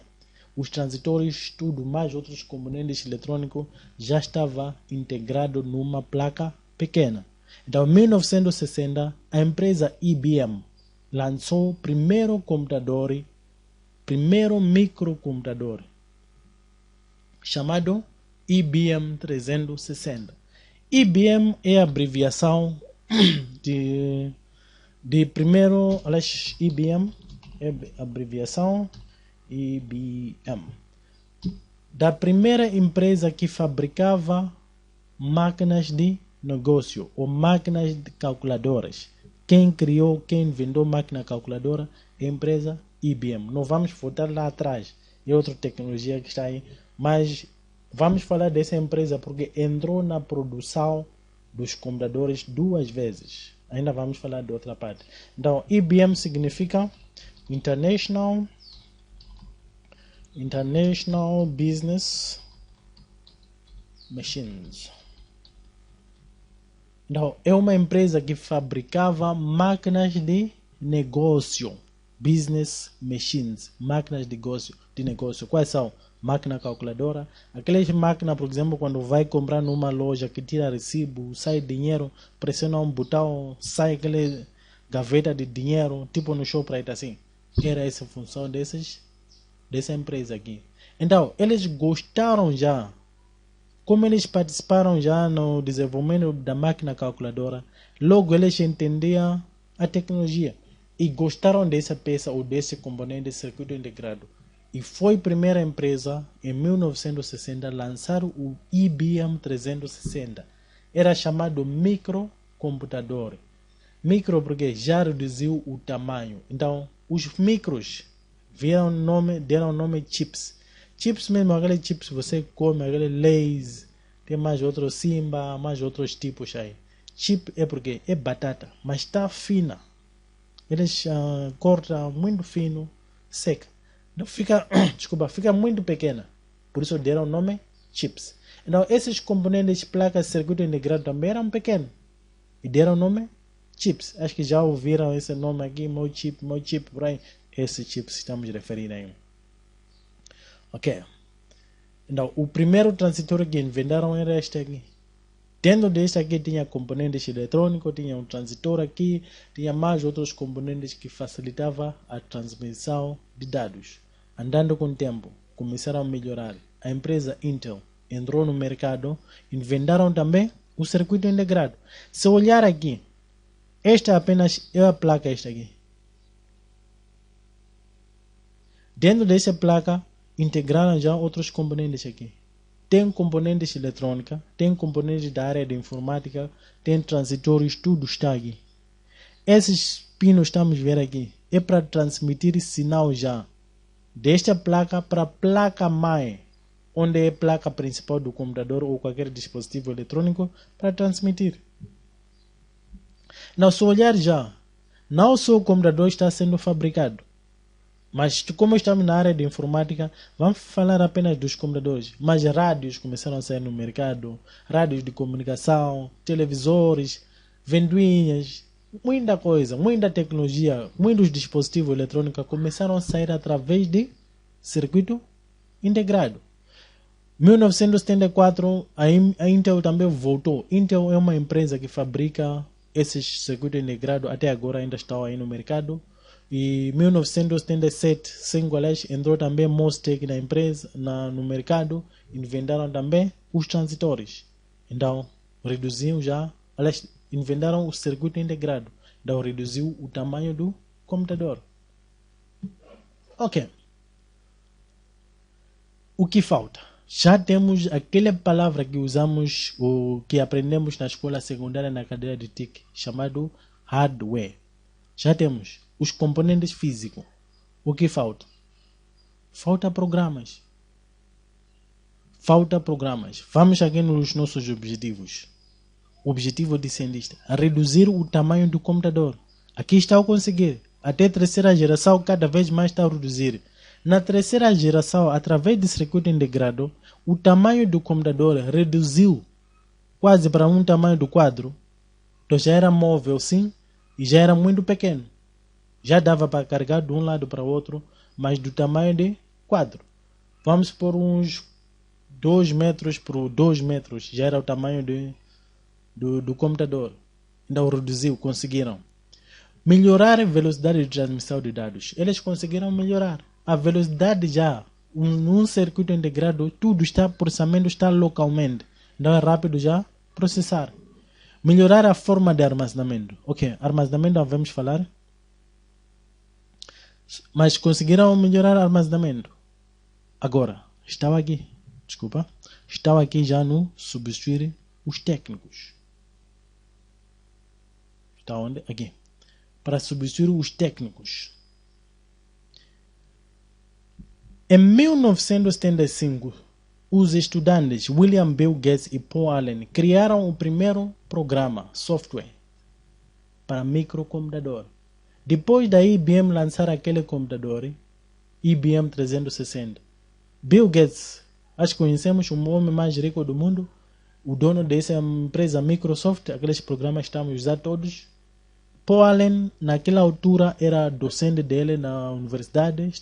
Os transitores, tudo mais outros componentes eletrônicos já estava integrado numa placa pequena. Então, em 1960, a empresa IBM lançou o primeiro microcomputador, chamado IBM 360. IBM é a abreviação de primeiro, aliás, IBM é a abreviação IBM da primeira empresa que fabricava máquinas de negócio ou máquinas de calculadoras. Quem inventou máquina calculadora é a empresa IBM. Não vamos voltar lá atrás, é outra tecnologia que está aí, mas vamos falar dessa empresa porque entrou na produção dos computadores 2 vezes. Ainda vamos falar de outra parte. Então, IBM significa International Business Machines. Então, é uma empresa que fabricava máquinas de negócio. Business Machines. Máquinas de negócio. Quais são? Máquina calculadora. Aquelas máquinas, por exemplo, quando vai comprar numa loja que tira recibo, sai dinheiro, pressiona um botão, sai aquela gaveta de dinheiro, tipo no Shoprite assim. Era essa a função dessa empresa aqui. Então, eles gostaram já, como eles participaram já no desenvolvimento da máquina calculadora, logo eles entendiam a tecnologia e gostaram dessa peça ou desse componente de circuito integrado. E foi a primeira empresa, em 1960, a lançar o IBM 360. Era chamado microcomputador. Micro porque já reduziu o tamanho. Então, os micros deram o nome chips. Chips mesmo, aqueles chips que você come, aquele Lay's, tem mais outros Simba, mais outros tipos aí. Chip é porque é batata, mas está fina. Eles cortam muito fino, seca. Então fica muito pequena. Por isso deram o nome chips. Então esses componentes, placas de circuito integrado também eram pequenos. E deram o nome chips. Acho que já ouviram esse nome aqui, meu chip, por aí. Esse chips estamos referindo aí. Ok. Então o primeiro transistor que inventaram era este aqui. Dentro deste aqui tinha componentes eletrônicos, tinha um transistor aqui, tinha mais outros componentes que facilitavam a transmissão de dados. Andando com o tempo, começaram a melhorar. A empresa Intel entrou no mercado, inventaram também o circuito integrado. Se olhar aqui, esta apenas é a placa esta aqui. Dentro dessa placa, integraram já outros componentes aqui. Tem componentes eletrônicos, tem componentes da área de informática, tem transitores, tudo está aqui. Esses pinos estamos vendo aqui é para transmitir sinal já desta placa para a placa mãe, onde é a placa principal do computador ou qualquer dispositivo eletrônico para transmitir. Não, se olhar já, não só o computador está sendo fabricado, mas como estamos na área de informática, vamos falar apenas dos computadores. Mas rádios começaram a sair no mercado, rádios de comunicação, televisores, ventoinhas, muita coisa, muita tecnologia, muitos dispositivos eletrônicos começaram a sair através de circuito integrado. 1974, a Intel também voltou. Intel é uma empresa que fabrica esses circuitos integrados, até agora ainda estão aí no mercado. E 1977, Singulares entrou também Mostec na empresa, no mercado, inventaram também os transitores. Então, reduziam já, aliás, inventaram o circuito integrado. Então, reduziu o tamanho do computador. Ok. O que falta? Já temos aquela palavra que usamos, ou que aprendemos na escola secundária na cadeira de TIC, chamado hardware. Já temos os componentes físicos. O que falta? Falta programas. Falta programas. Vamos aqui nos nossos objetivos. O objetivo de cientista: reduzir o tamanho do computador. Aqui está a conseguir. Até a terceira geração, cada vez mais está a reduzir. Na terceira geração, através de circuito integrado, o tamanho do computador reduziu quase para um tamanho do quadro. Então já era móvel, sim, e já era muito pequeno. Já dava para carregar de um lado para o outro, mas do tamanho de quadro. Vamos por uns 2 metros por 2 metros, já era o tamanho do computador. Então reduziu, conseguiram. Melhorar a velocidade de transmissão de dados. Eles conseguiram melhorar. A velocidade já, num circuito integrado, tudo está, processamento está localmente. Então é rápido já processar. Melhorar a forma de armazenamento. Ok, armazenamento não vamos falar. Mas conseguiram melhorar o armazenamento. Agora, estava aqui já no substituir os técnicos. Está onde? Aqui. Para substituir os técnicos. Em 1975, os estudantes William Bill Gates e Paul Allen criaram o primeiro programa, software, para microcomputador. Depois da IBM lançar aquele computador, IBM 360, Bill Gates, acho que conhecemos o homem mais rico do mundo, o dono dessa empresa Microsoft, aqueles programas estamos a usar todos. Paul Allen, naquela altura, era docente dele na universidade,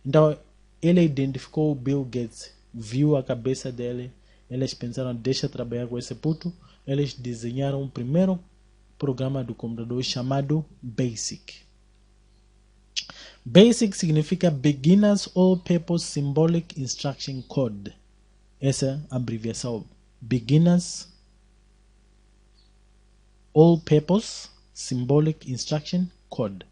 então ele identificou o Bill Gates, viu a cabeça dele, eles pensaram, deixa trabalhar com esse puto, eles desenharam o primeiro programa do computador chamado BASIC. BASIC significa Beginner's All-Purpose Symbolic Instruction Code. Essa é a abreviação. Beginner's All-Purpose Symbolic Instruction Code.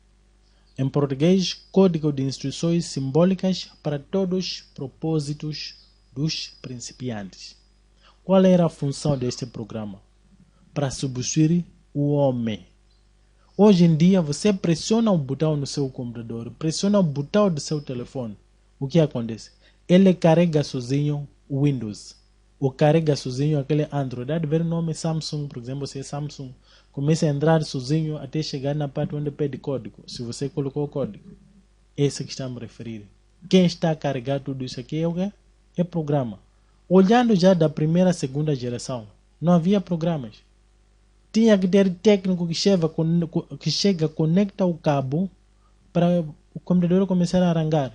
Em português, código de instruções simbólicas para todos os propósitos dos principiantes. Qual era a função deste programa? Para substituir o homem. Hoje em dia, você pressiona o botão no seu computador, pressiona o botão do seu telefone. O que acontece? Ele carrega sozinho o Windows. Ou carrega sozinho aquele Android. Dá de ver o nome Samsung, por exemplo, se é Samsung. Começa a entrar sozinho até chegar na parte onde pede código. Se você colocou o código. Esse que estamos a referir. Quem está a carregar tudo isso aqui é o quê? É programa. Olhando já da primeira e segunda geração, não havia programas. Tinha que ter técnico que chega, conecta o cabo para o computador começar a arrancar.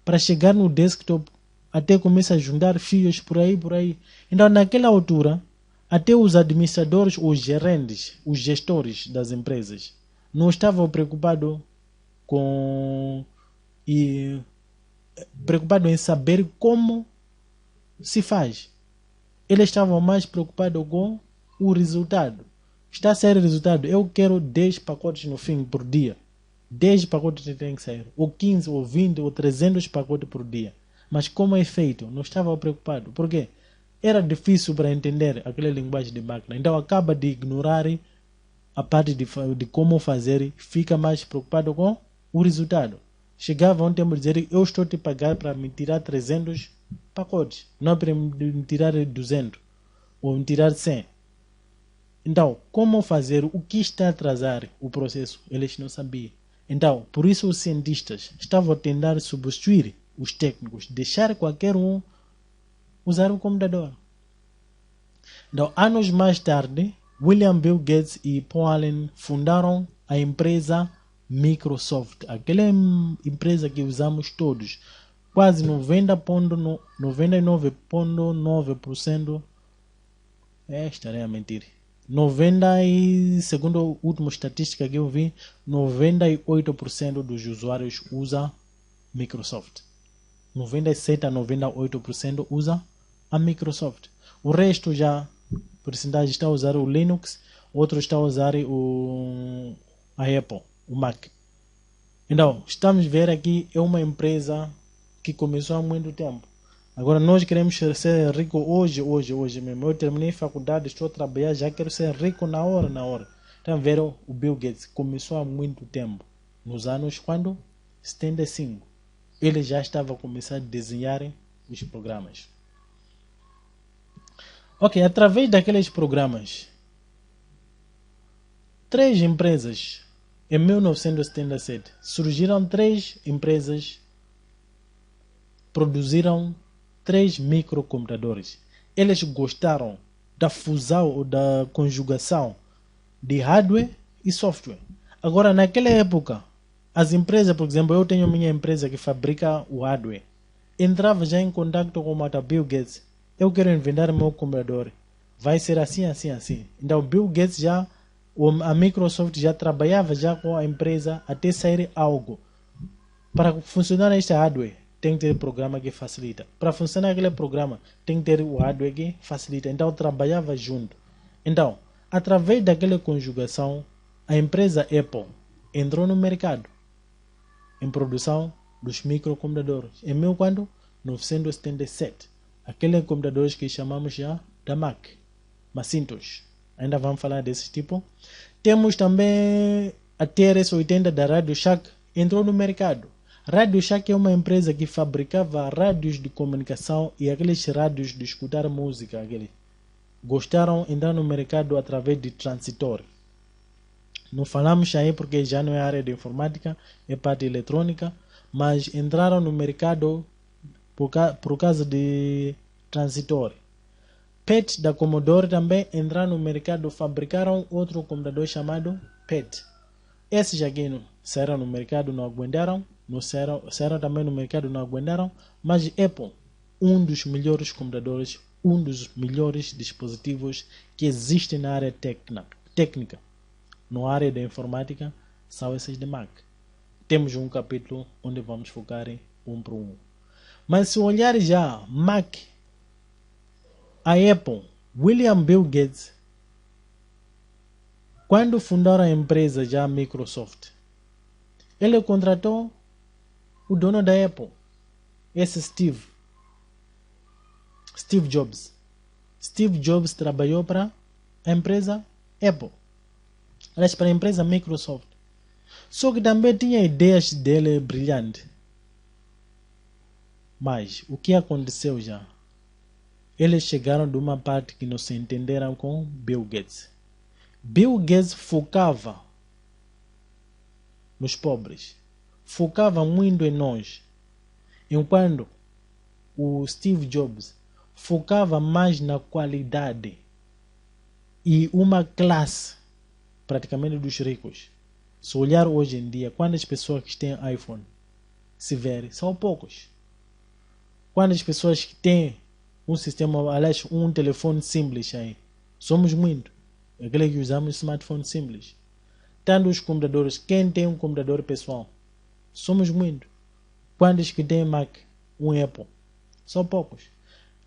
Para chegar no desktop, até começa a juntar fios por aí. Então, naquela altura, até os administradores, os gerentes, os gestores das empresas, não estavam preocupados em saber como se faz. Eles estavam mais preocupados com o resultado. Está a sair o resultado. Eu quero 10 pacotes no fim por dia. 10 pacotes tem que sair. Ou 15, ou 20, ou 300 pacotes por dia. Mas como é feito? Não estava preocupado. Por quê? Era difícil para entender aquela linguagem de máquina. Então acaba de ignorar a parte de como fazer. Fica mais preocupado com o resultado. Chegava um tempo de dizer, eu estou te pagar para me tirar 300 pacotes. Não para me tirar 200. Ou me tirar 100. Então, como fazer? O que está a atrasar o processo? Eles não sabiam. Então, por isso os cientistas estavam a tentar substituir os técnicos, deixar qualquer um usar o computador. Então, anos mais tarde, William Bill Gates e Paul Allen fundaram a empresa Microsoft, aquela empresa que usamos todos. Quase 99,9%. Estarei a mentir. 90 e, segundo a última estatística que eu vi, 98% dos usuários usa Microsoft. 97 a 98% usa a Microsoft. O resto já, porcentagem, está a usar o Linux, outros estão a usar a Apple, o Mac. Então, estamos a ver aqui, é uma empresa que começou há muito tempo. Agora nós queremos ser rico hoje mesmo. Eu terminei a faculdade, estou a trabalhar, já quero ser rico na hora. Então, ver o Bill Gates começou há muito tempo. Nos anos quando? 75. Ele já estava a começar a desenhar os programas. Ok, através daqueles programas, 3 empresas, em 1977, surgiram 3 empresas, produziram 3 microcomputadores. Eles gostaram da fusão ou da conjugação de hardware e software. Agora, naquela época, as empresas, por exemplo, eu tenho minha empresa que fabrica o hardware, entrava já em contato com o Bill Gates. Eu quero inventar meu computador. Vai ser assim. Então, Bill Gates a Microsoft já trabalhava já com a empresa até sair algo. Para funcionar este hardware, tem que ter programa que facilita. Para funcionar aquele programa, tem que ter o hardware que facilita. Então, trabalhava junto. Então, através daquela conjugação, a empresa Apple entrou no mercado em produção dos microcomputadores. Em 1977. Aqueles computadores que chamamos já da Mac, Macintosh. Ainda vamos falar desse tipo. Temos também a TRS-80 da Radio Shack, entrou no mercado. Radio Shack é uma empresa que fabricava rádios de comunicação e aqueles rádios de escutar música. Gostaram de entrar no mercado através de transistor. Não falamos aí porque já não é área de informática, é parte eletrônica, mas entraram no mercado por causa de transistor. PET da Commodore também entraram no mercado, fabricaram outro computador chamado PET. Esses aqui saíram no mercado, não aguentaram, saíram também no mercado, não aguentaram, mas Apple, um dos melhores computadores, um dos melhores dispositivos que existem na área técnica, na área da informática, são esses de Mac. Temos um capítulo onde vamos focar em um por um. Mas se olhar já, Mac, a Apple, William Bill Gates, quando fundaram a empresa já Microsoft, ele contratou o dono da Apple, esse Steve Jobs. Steve Jobs trabalhou para a empresa Apple, aliás, para a empresa Microsoft. Só que também tinha ideias dele brilhantes. Mas o que aconteceu já? Eles chegaram de uma parte que não se entenderam com Bill Gates. Bill Gates focava nos pobres, focava muito em nós, enquanto o Steve Jobs focava mais na qualidade e uma classe praticamente dos ricos. Se olhar hoje em dia, quantas pessoas que têm iPhone, se ver, são poucos. Quantas pessoas que têm um sistema, aliás, um telefone simples aí? Somos muito. Aquele que usamos smartphone simples. Tanto os computadores, quem tem um computador pessoal? Somos muito. Quantos que têm Mac, um Apple? São poucos.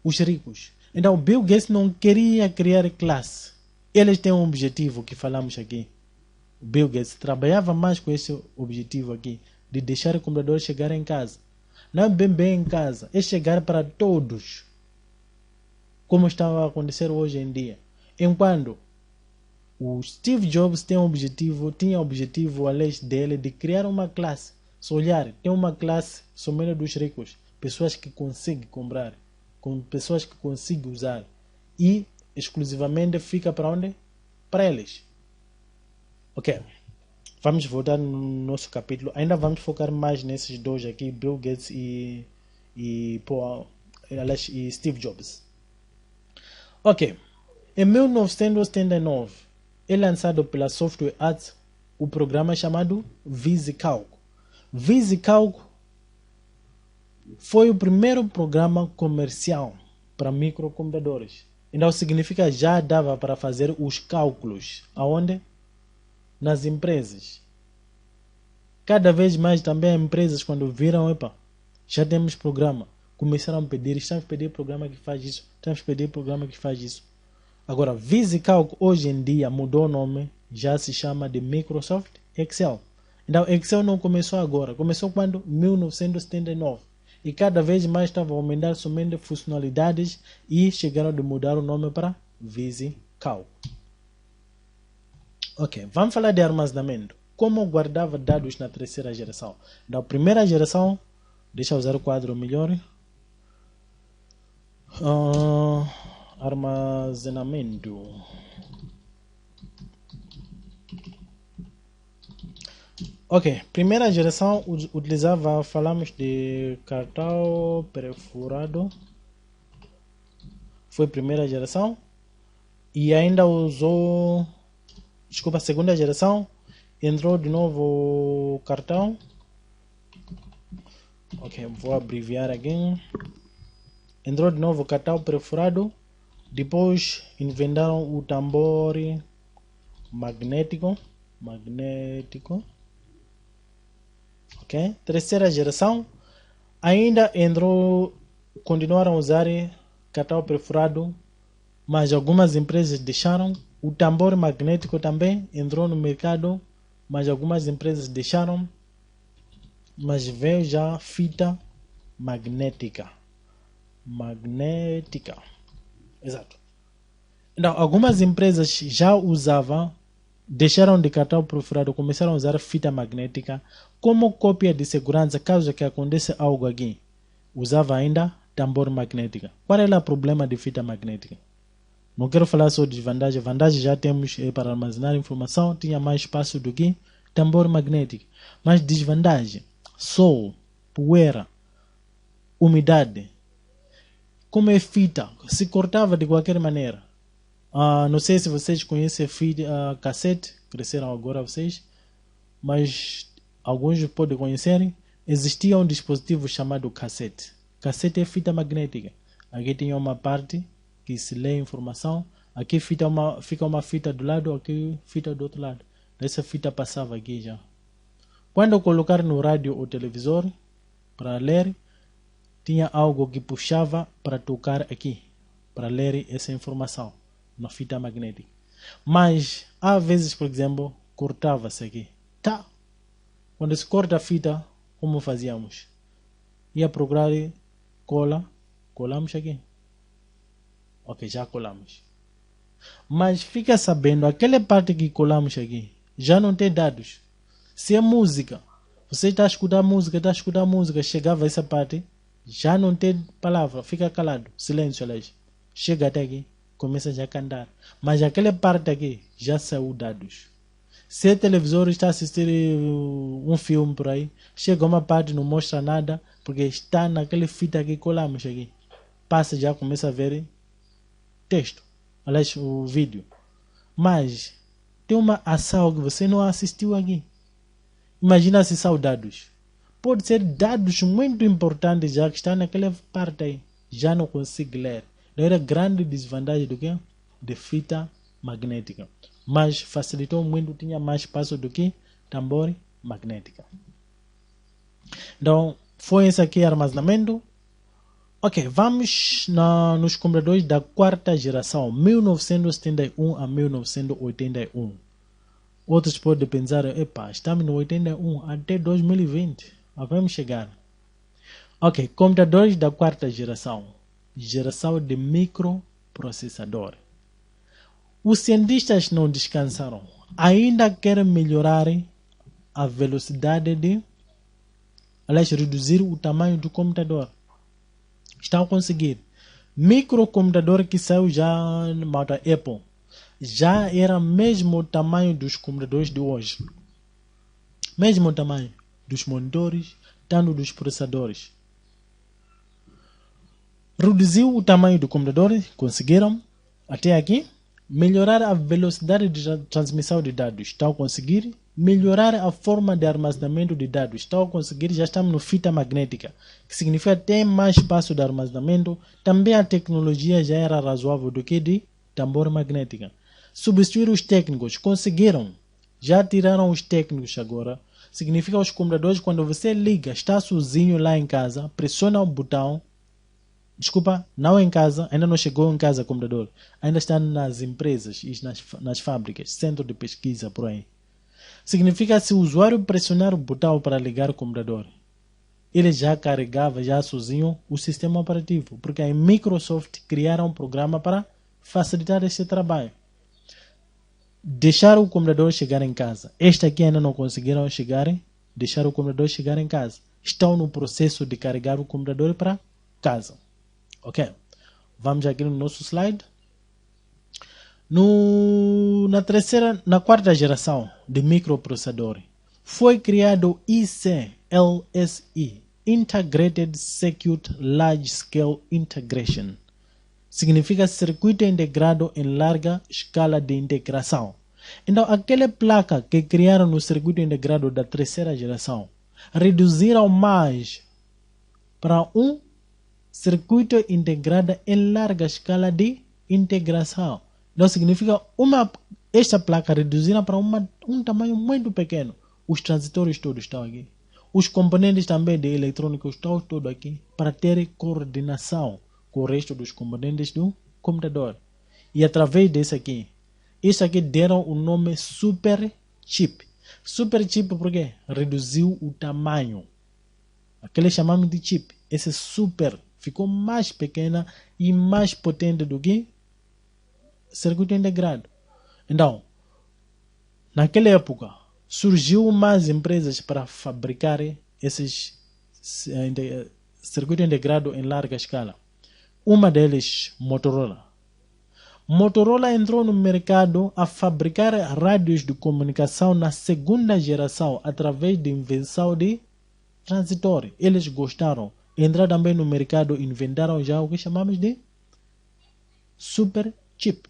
Os ricos. Então, Bill Gates não queria criar classe. Eles têm um objetivo que falamos aqui. Bill Gates trabalhava mais com esse objetivo aqui, de deixar o computador chegar em casa. Não é bem em casa, é chegar para todos, como está a acontecer hoje em dia. Enquanto o Steve Jobs tinha o objetivo, aliás, dele, de criar uma classe. Se olhar, tem uma classe somente dos ricos, pessoas que conseguem comprar, com pessoas que conseguem usar, e exclusivamente fica para onde? Para eles. Ok, vamos voltar no nosso capítulo. Ainda vamos focar mais nesses dois aqui, Bill Gates e Steve Jobs. Ok, Em 1979, é lançado pela Software Arts o programa chamado VisiCalc. VisiCalc foi o primeiro programa comercial para microcomputadores. Então significa já dava para fazer os cálculos. Aonde? Nas empresas. Cada vez mais também empresas, quando viram, epa, já temos programa, começaram a pedir, estamos a pedir programa que faz isso, estamos a pedir programa que faz isso. Agora, VisiCalc hoje em dia mudou o nome, já se chama de Microsoft Excel. Então, Excel não começou agora, começou quando? 1979. E cada vez mais estava a aumentar somente funcionalidades e chegaram a mudar o nome para VisiCalc. Ok, vamos falar de armazenamento. Como guardava dados na terceira geração? Na primeira geração, deixa eu usar o quadro melhor. Armazenamento. Ok, primeira geração utilizava, falamos de cartão perfurado. Foi primeira geração. E ainda usou, desculpa, segunda geração. Entrou de novo o cartão. Ok, vou abreviar aqui. Entrou de novo o cartão perfurado. Depois inventaram o tambor magnético. Ok, terceira geração. Ainda entrou, continuaram a usar cartão perfurado, mas algumas empresas deixaram. O tambor magnético também entrou no mercado, mas algumas empresas deixaram. Mas veio já fita magnética. Exato. Então, algumas empresas já usavam, deixaram de cartão perfurado, começaram a usar fita magnética como cópia de segurança, caso que aconteça algo aqui. Usava ainda tambor magnética. Qual era o problema de fita magnética? Não quero falar só de vantagem. Vantagem já temos para armazenar informação, tinha mais espaço do que tambor magnético. Mas desvantagem, sol, poeira, umidade. Como é fita, se cortava de qualquer maneira. Não sei se vocês conhecem fita cassete, cresceram agora vocês, mas alguns podem conhecer. Existia um dispositivo chamado cassete. Cassete é fita magnética. Aqui tem uma parte que se lê informação. Aqui fica uma fita do lado, aqui fita do outro lado. Essa fita passava aqui já. Quando colocar no rádio ou televisor para ler, tinha algo que puxava para tocar aqui, para ler essa informação na fita magnética. Mas, às vezes, por exemplo, cortava-se aqui. Tá. Quando se corta a fita, como fazíamos? Ia procurar cola, colamos aqui. Ok, já colamos. Mas fica sabendo, aquela parte que colamos aqui, já não tem dados. Se é música, você está a escutar música, chegava a essa parte, já não tem palavra, fica calado, silêncio, aliás. Chega até aqui, começa já a cantar. Mas aquela parte aqui, já saiu dados. Se o televisor está a assistir um filme por aí, chega uma parte, não mostra nada, porque está naquele fita que colamos aqui. Passa, já começa a ver texto, aliás, o vídeo. Mas tem uma ação que você não assistiu aqui. Imagina se são dados. Pode ser dados muito importantes já que está naquela parte aí. Já não consigo ler. Não era grande desvantagem do que? De fita magnética. Mas facilitou muito, tinha mais espaço do que tambor magnética. Então, foi esse aqui armazenamento. Ok, vamos nos computadores da quarta geração, 1971 a 1981. Outros podem pensar, epa, estamos no 81 até 2020. Vamos chegar. Ok, computadores da quarta geração. Geração de microprocessador. Os cientistas não descansaram. Ainda querem melhorar a velocidade aliás, reduzir o tamanho do computador. Estão a conseguir. Microcomputador que saiu já da Apple. Já era mesmo o tamanho dos computadores de hoje. Mesmo o tamanho dos monitores, tanto dos processadores. Reduziu o tamanho do computador, conseguiram, até aqui. melhorar a velocidade de transmissão de dados, estão a conseguir. Melhorar a forma de armazenamento de dados, estão a conseguir. Já estamos no fita magnética, que significa ter mais espaço de armazenamento. Também a tecnologia já era razoável do que de tambor magnética. Substituir os técnicos, conseguiram. Já tiraram os técnicos agora. Significa os computadores, quando você liga, está sozinho lá em casa, pressiona o botão. Desculpa, não em casa, ainda não chegou em casa o computador. Ainda está nas empresas e nas fábricas, centro de pesquisa por aí. Significa se o usuário pressionar o botão para ligar o computador, ele já carregava já sozinho o sistema operativo, porque a Microsoft criaram um programa para facilitar esse trabalho. Deixar o computador chegar em casa. Este aqui ainda não conseguiram deixar o computador chegar em casa. Estão no processo de carregar o computador para casa. Ok? Vamos aqui no nosso slide. Na quarta geração de microprocessador, foi criado o ICLSI, Integrated Circuit Large Scale Integration. Significa circuito integrado em larga escala de integração. Então, aquela placa que criaram no circuito integrado da terceira geração, reduziram mais para um circuito integrado em larga escala de integração. Então significa esta placa reduzida para um tamanho muito pequeno. Os transitores todos estão aqui. Os componentes também de eletrônicos estão todos aqui para ter coordenação com o resto dos componentes do computador. E através desse aqui, isso aqui deram o nome Super Chip. Super Chip porque reduziu o tamanho. Aquele chamamos de chip. Esse super ficou mais pequena e mais potente do que circuito integrado. Então, naquela época, surgiu mais empresas para fabricar esses circuito integrado em larga escala. Uma delas, Motorola. Motorola entrou no mercado a fabricar rádios de comunicação na segunda geração através da invenção de transitor. Eles gostaram. Entraram também no mercado e inventaram já o que chamamos de Super Chip.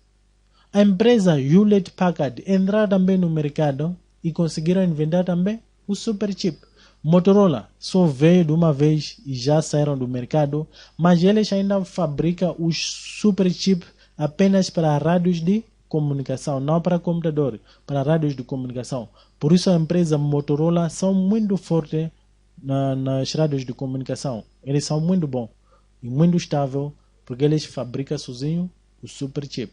A empresa Hewlett Packard entrou também no mercado e conseguiram inventar também o Super Chip. Motorola só veio de uma vez e já saíram do mercado, mas eles ainda fabricam os Super Chip apenas para rádios de comunicação, não para computadores, para rádios de comunicação. Por isso a empresa Motorola são muito forte nas rádios de comunicação. Eles são muito bons e muito estável porque eles fabricam sozinho o Super Chip.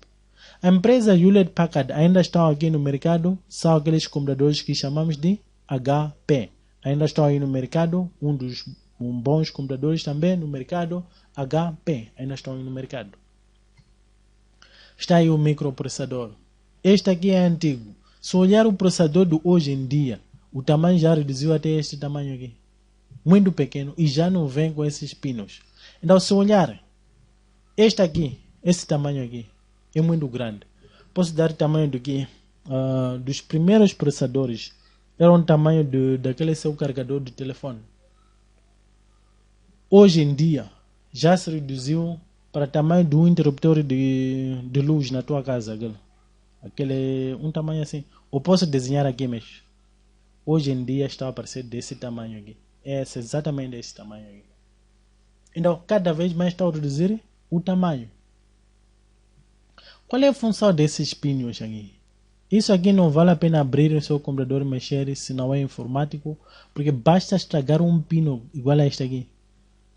A empresa Hewlett Packard ainda está aqui no mercado, são aqueles computadores que chamamos de HP. Ainda estão aí no mercado, dos bons computadores também no mercado, HP, ainda estão aí no mercado. Está aí o microprocessador. Este aqui é antigo. Se olhar o processador de hoje em dia, o tamanho já reduziu até este tamanho aqui. Muito pequeno e já não vem com esses pinos. Então se olhar, este aqui, esse tamanho aqui, é muito grande. Posso dar o tamanho do que dos primeiros processadores era um tamanho daquele seu carregador de telefone. Hoje em dia já se reduziu para o tamanho de um interruptor de luz na tua casa. Aquele um tamanho assim. Eu posso desenhar aqui, mas hoje em dia está a aparecer desse tamanho aqui. É exatamente desse tamanho aqui. Então cada vez mais está a reduzir o tamanho. Qual é a função desses pinos aqui? Isso aqui não vale a pena abrir o seu computador e mexer se não é informático, porque basta estragar um pino igual a este aqui.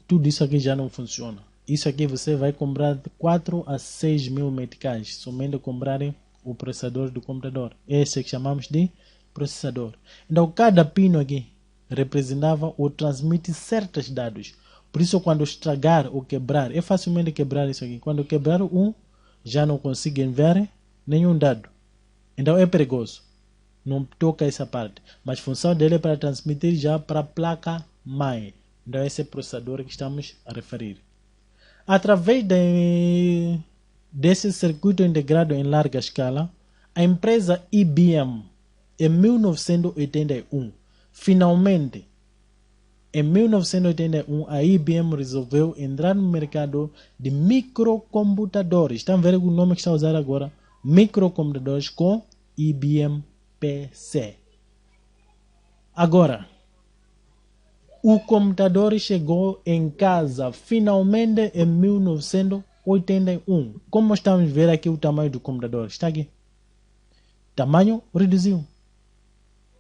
Tudo isso aqui já não funciona. Isso aqui você vai comprar 4 a 6 mil meticais, somente comprarem o processador do computador. Esse que chamamos de processador. Então cada pino aqui representava ou transmite certos dados. Por isso quando estragar ou quebrar, é facilmente quebrar isso aqui. Quando quebrar já não conseguem ver nenhum dado. Então é perigoso. Não toca essa parte. Mas a função dele é para transmitir já para a placa mãe. Então esse é o processador que estamos a referir. Através desse circuito integrado em larga escala, a empresa IBM, em 1981, finalmente, em 1981, a IBM resolveu entrar no mercado de microcomputadores. Estão vendo o nome que está a usar agora? microcomputadores com IBM PC. Agora, o computador chegou em casa finalmente em 1981. Como estamos a ver aqui o tamanho do computador? Está aqui. Tamanho reduziu.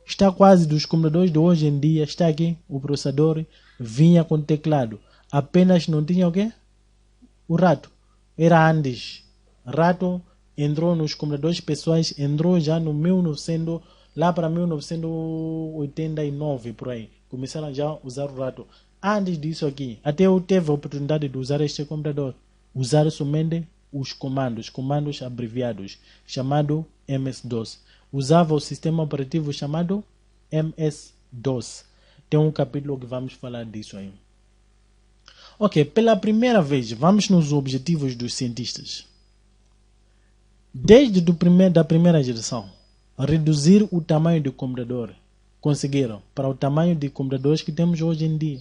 Está quase dos computadores de hoje em dia. Está aqui. O processador vinha com teclado. Apenas não tinha o quê? O rato. Era antes. Rato entrou nos computadores pessoais. Entrou já no 1900, lá para 1989 por aí. Começaram já a usar o rato. Antes disso aqui, até eu tive a oportunidade de usar este computador. Usar somente os comandos abreviados, chamado MS-DOS. Usava o sistema operativo chamado MS-DOS. Tem um capítulo que vamos falar disso aí. Ok, pela primeira vez, vamos nos objetivos dos cientistas. Desde da primeira geração, reduzir o tamanho do computador. Conseguiram para o tamanho de computadores que temos hoje em dia,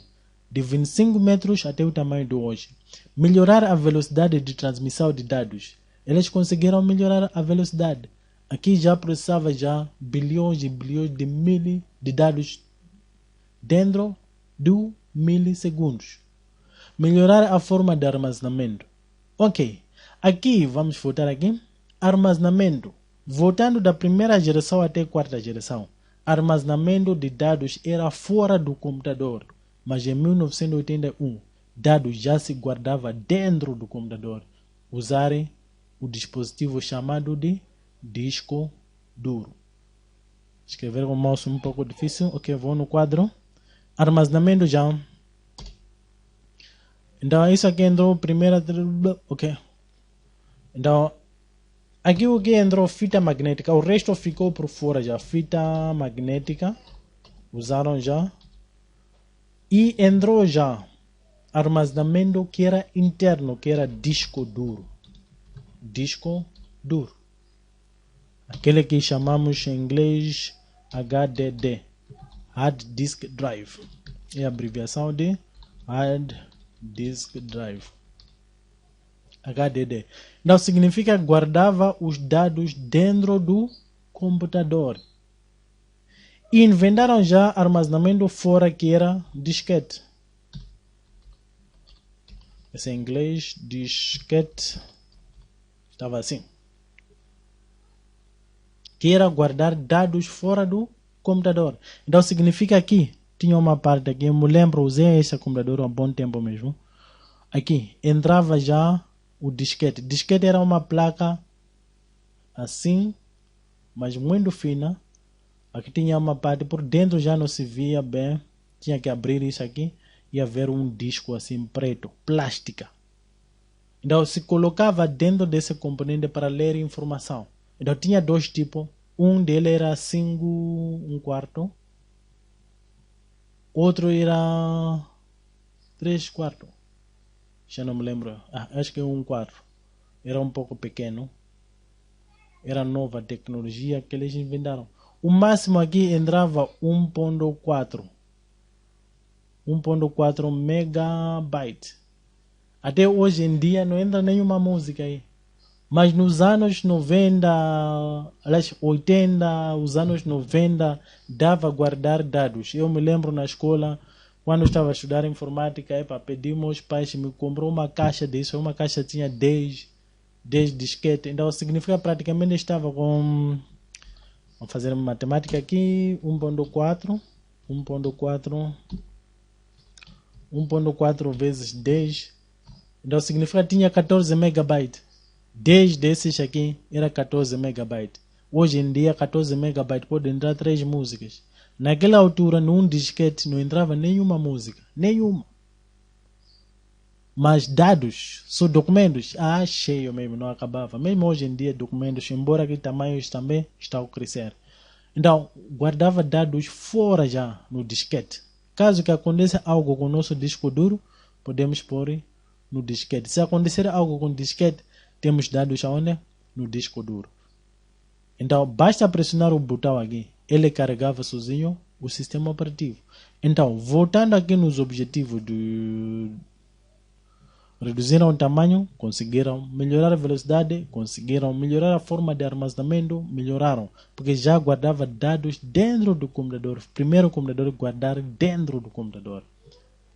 de 25 metros até o tamanho de hoje. Melhorar a velocidade de transmissão de dados. Eles conseguiram melhorar a velocidade. Aqui já processava já bilhões e bilhões de dados dentro de milissegundos. Melhorar a forma de armazenamento. Ok, aqui vamos voltar aqui. Armazenamento. Voltando da primeira geração até a quarta geração. Armazenamento de dados era fora do computador, mas em 1981, dados já se guardava dentro do computador. Usarem o dispositivo chamado de disco duro. Escrever com o mouse um pouco difícil. Ok, vou no quadro. Armazenamento já. Então, isso aqui entrou primeira. Ok. Então, aqui o que entrou fita magnética, o resto ficou por fora já. Fita magnética, usaram já. E entrou já armazenamento que era interno, que era disco duro. Disco duro. Aquele que chamamos em inglês HDD. Hard Disk Drive. É a abreviação de Hard Disk Drive. HDD. Então significa que guardava os dados dentro do computador. E inventaram já armazenamento fora que era disquete. Esse é em inglês, disquete. Estava assim. Que era guardar dados fora do computador. Então significa que tinha uma parte aqui, eu me lembro, usei esse computador há um bom tempo mesmo. Aqui entrava já o disquete. Disquete era uma placa assim, mas muito fina. Aqui tinha uma parte por dentro, já não se via bem. Tinha que abrir isso aqui e haver um disco assim preto, plástica. Então se colocava dentro desse componente para ler informação. Então tinha dois tipos. Um dele era 5/4. Outro era 3/4. Já não me lembro. Acho que 1/4. Era um pouco pequeno. Era nova tecnologia que eles inventaram. O máximo aqui entrava 1.4. 1.4 megabyte. Até hoje em dia não entra nenhuma música aí. Mas nos anos 90, aliás, 80, os anos 90, dava a guardar dados. Eu me lembro na escola, quando eu estava a estudar informática, pedi meus pais me comprou uma caixa disso. Uma caixa tinha 10 disquetes. Então significa praticamente estava com... Vamos fazer matemática aqui. 1.4 vezes 10. Então significa que tinha 14 megabytes. 10 desses aqui era 14 megabytes. Hoje em dia 14 megabytes pode entrar 3 músicas. Naquela altura num disquete não entrava nenhuma música. Nenhuma. Mas dados, só documentos, cheio mesmo, não acabava. Mesmo hoje em dia documentos, embora que tamanhos também estão a crescer. Então guardava dados fora já no disquete. Caso que aconteça algo com o nosso disco duro, podemos pôr no disquete. Se acontecer algo com o disquete, temos dados aonde? No disco duro. Então, basta pressionar o botão aqui. Ele carregava sozinho o sistema operativo. Então, voltando aqui nos objetivos Reduziram o tamanho, conseguiram melhorar a velocidade, conseguiram melhorar a forma de armazenamento, melhoraram. Porque já guardava dados dentro do computador. Primeiro o computador guardar dentro do computador.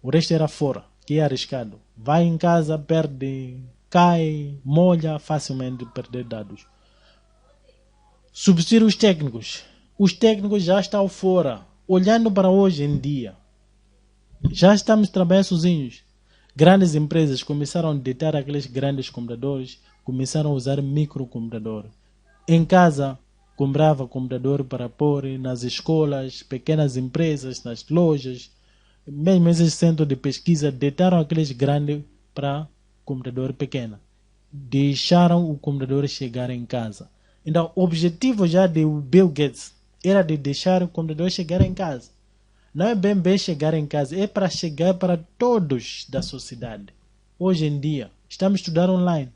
O resto era fora, que é arriscado. Vai em casa, perde, cai, molha, facilmente perder dados. Substituir os técnicos. Os técnicos já estão fora. Olhando para hoje em dia, já estamos trabalhando sozinhos. Grandes empresas começaram a deitar aqueles grandes computadores, começaram a usar microcomputador. Em casa, comprava computador para pôr nas escolas, pequenas empresas, nas lojas. Mesmo esses centros de pesquisa deitaram aqueles grandes para computador pequeno. Deixaram o computador chegar em casa. Então, o objetivo já de Bill Gates era de deixar o computador chegar em casa. Não é bem chegar em casa, é para chegar para todos da sociedade. Hoje em dia, estamos estudando online.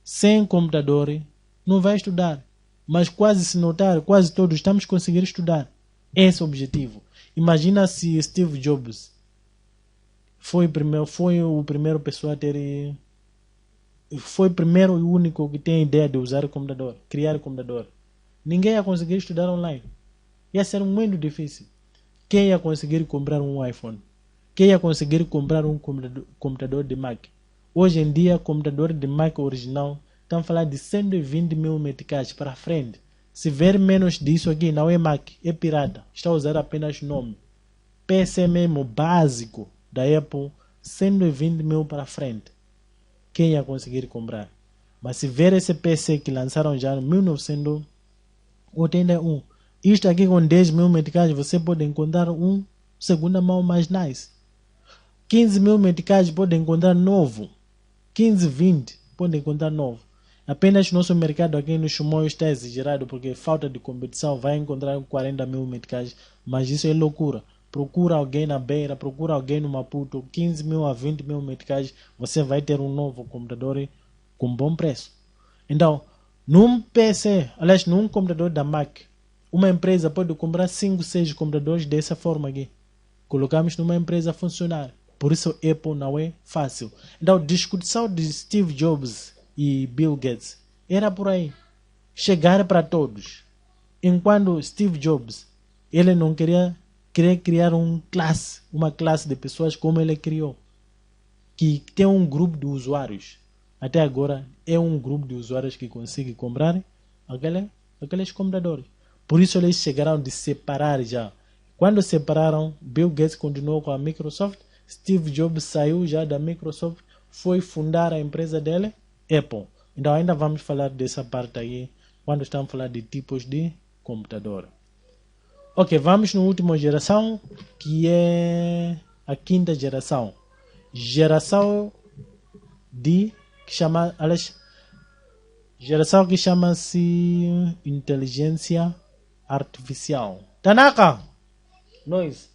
Sem computador, não vai estudar. Mas quase se notar, quase todos estamos conseguindo estudar. Esse é o objetivo. Imagina se Steve Jobs foi o primeiro pessoa a ter... Foi o primeiro e único que tem a ideia de usar o computador, criar o computador. Ninguém ia conseguir estudar online. Ia ser muito difícil. Quem ia conseguir comprar um iPhone? Quem ia conseguir comprar um computador de Mac? Hoje em dia, computador de Mac original, estão falando de 120 mil meticais para frente. Se ver menos disso aqui, não é Mac, é pirata. Está a usar apenas o nome. PC mesmo, básico, da Apple, 120 mil para frente. Quem ia conseguir comprar? Mas se ver esse PC que lançaram já em 1981, isto aqui com 10 mil meticais, você pode encontrar um segunda mão mais nice. 15 mil meticais pode encontrar novo. 15, 20 pode encontrar novo. Apenas nosso mercado aqui no Chimoio está exagerado porque falta de competição. Vai encontrar 40 mil meticais, mas isso é loucura. Procura alguém na Beira, procura alguém no Maputo, 15 mil a 20 mil meticais, você vai ter um novo computador com bom preço. Então, num PC, aliás, num computador da Mac, uma empresa pode comprar 5, 6 computadores dessa forma aqui. Colocamos numa empresa a funcionar. Por isso Apple não é fácil. Então, a discussão de Steve Jobs e Bill Gates era por aí. Chegar para todos. Enquanto Steve Jobs, ele não queria criar uma classe de pessoas como ele criou. Que tem um grupo de usuários. Até agora, é um grupo de usuários que consegue comprar aqueles computadores. Por isso eles chegaram de separar já. Quando separaram, Bill Gates continuou com a Microsoft, Steve Jobs saiu já da Microsoft, foi fundar a empresa dele, Apple. Então ainda vamos falar dessa parte aí, quando estamos falando de tipos de computador. Ok, vamos na última geração, que é a quinta geração. Geração que chama-se inteligência artificial. Tanaka! Nós.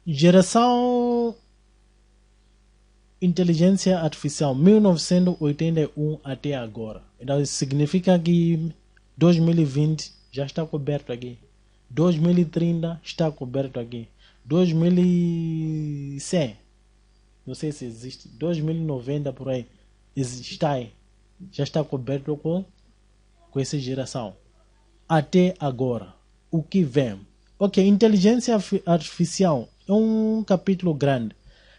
Geração inteligência artificial 1981 até agora. Então isso significa que 2020 já está coberto aqui. 2030 está coberto aqui. 2100, não sei se existe. 2090 por aí. Está aí. Já está coberto com essa geração. Até agora. O que vem? Ok, inteligência artificial é um capítulo grande.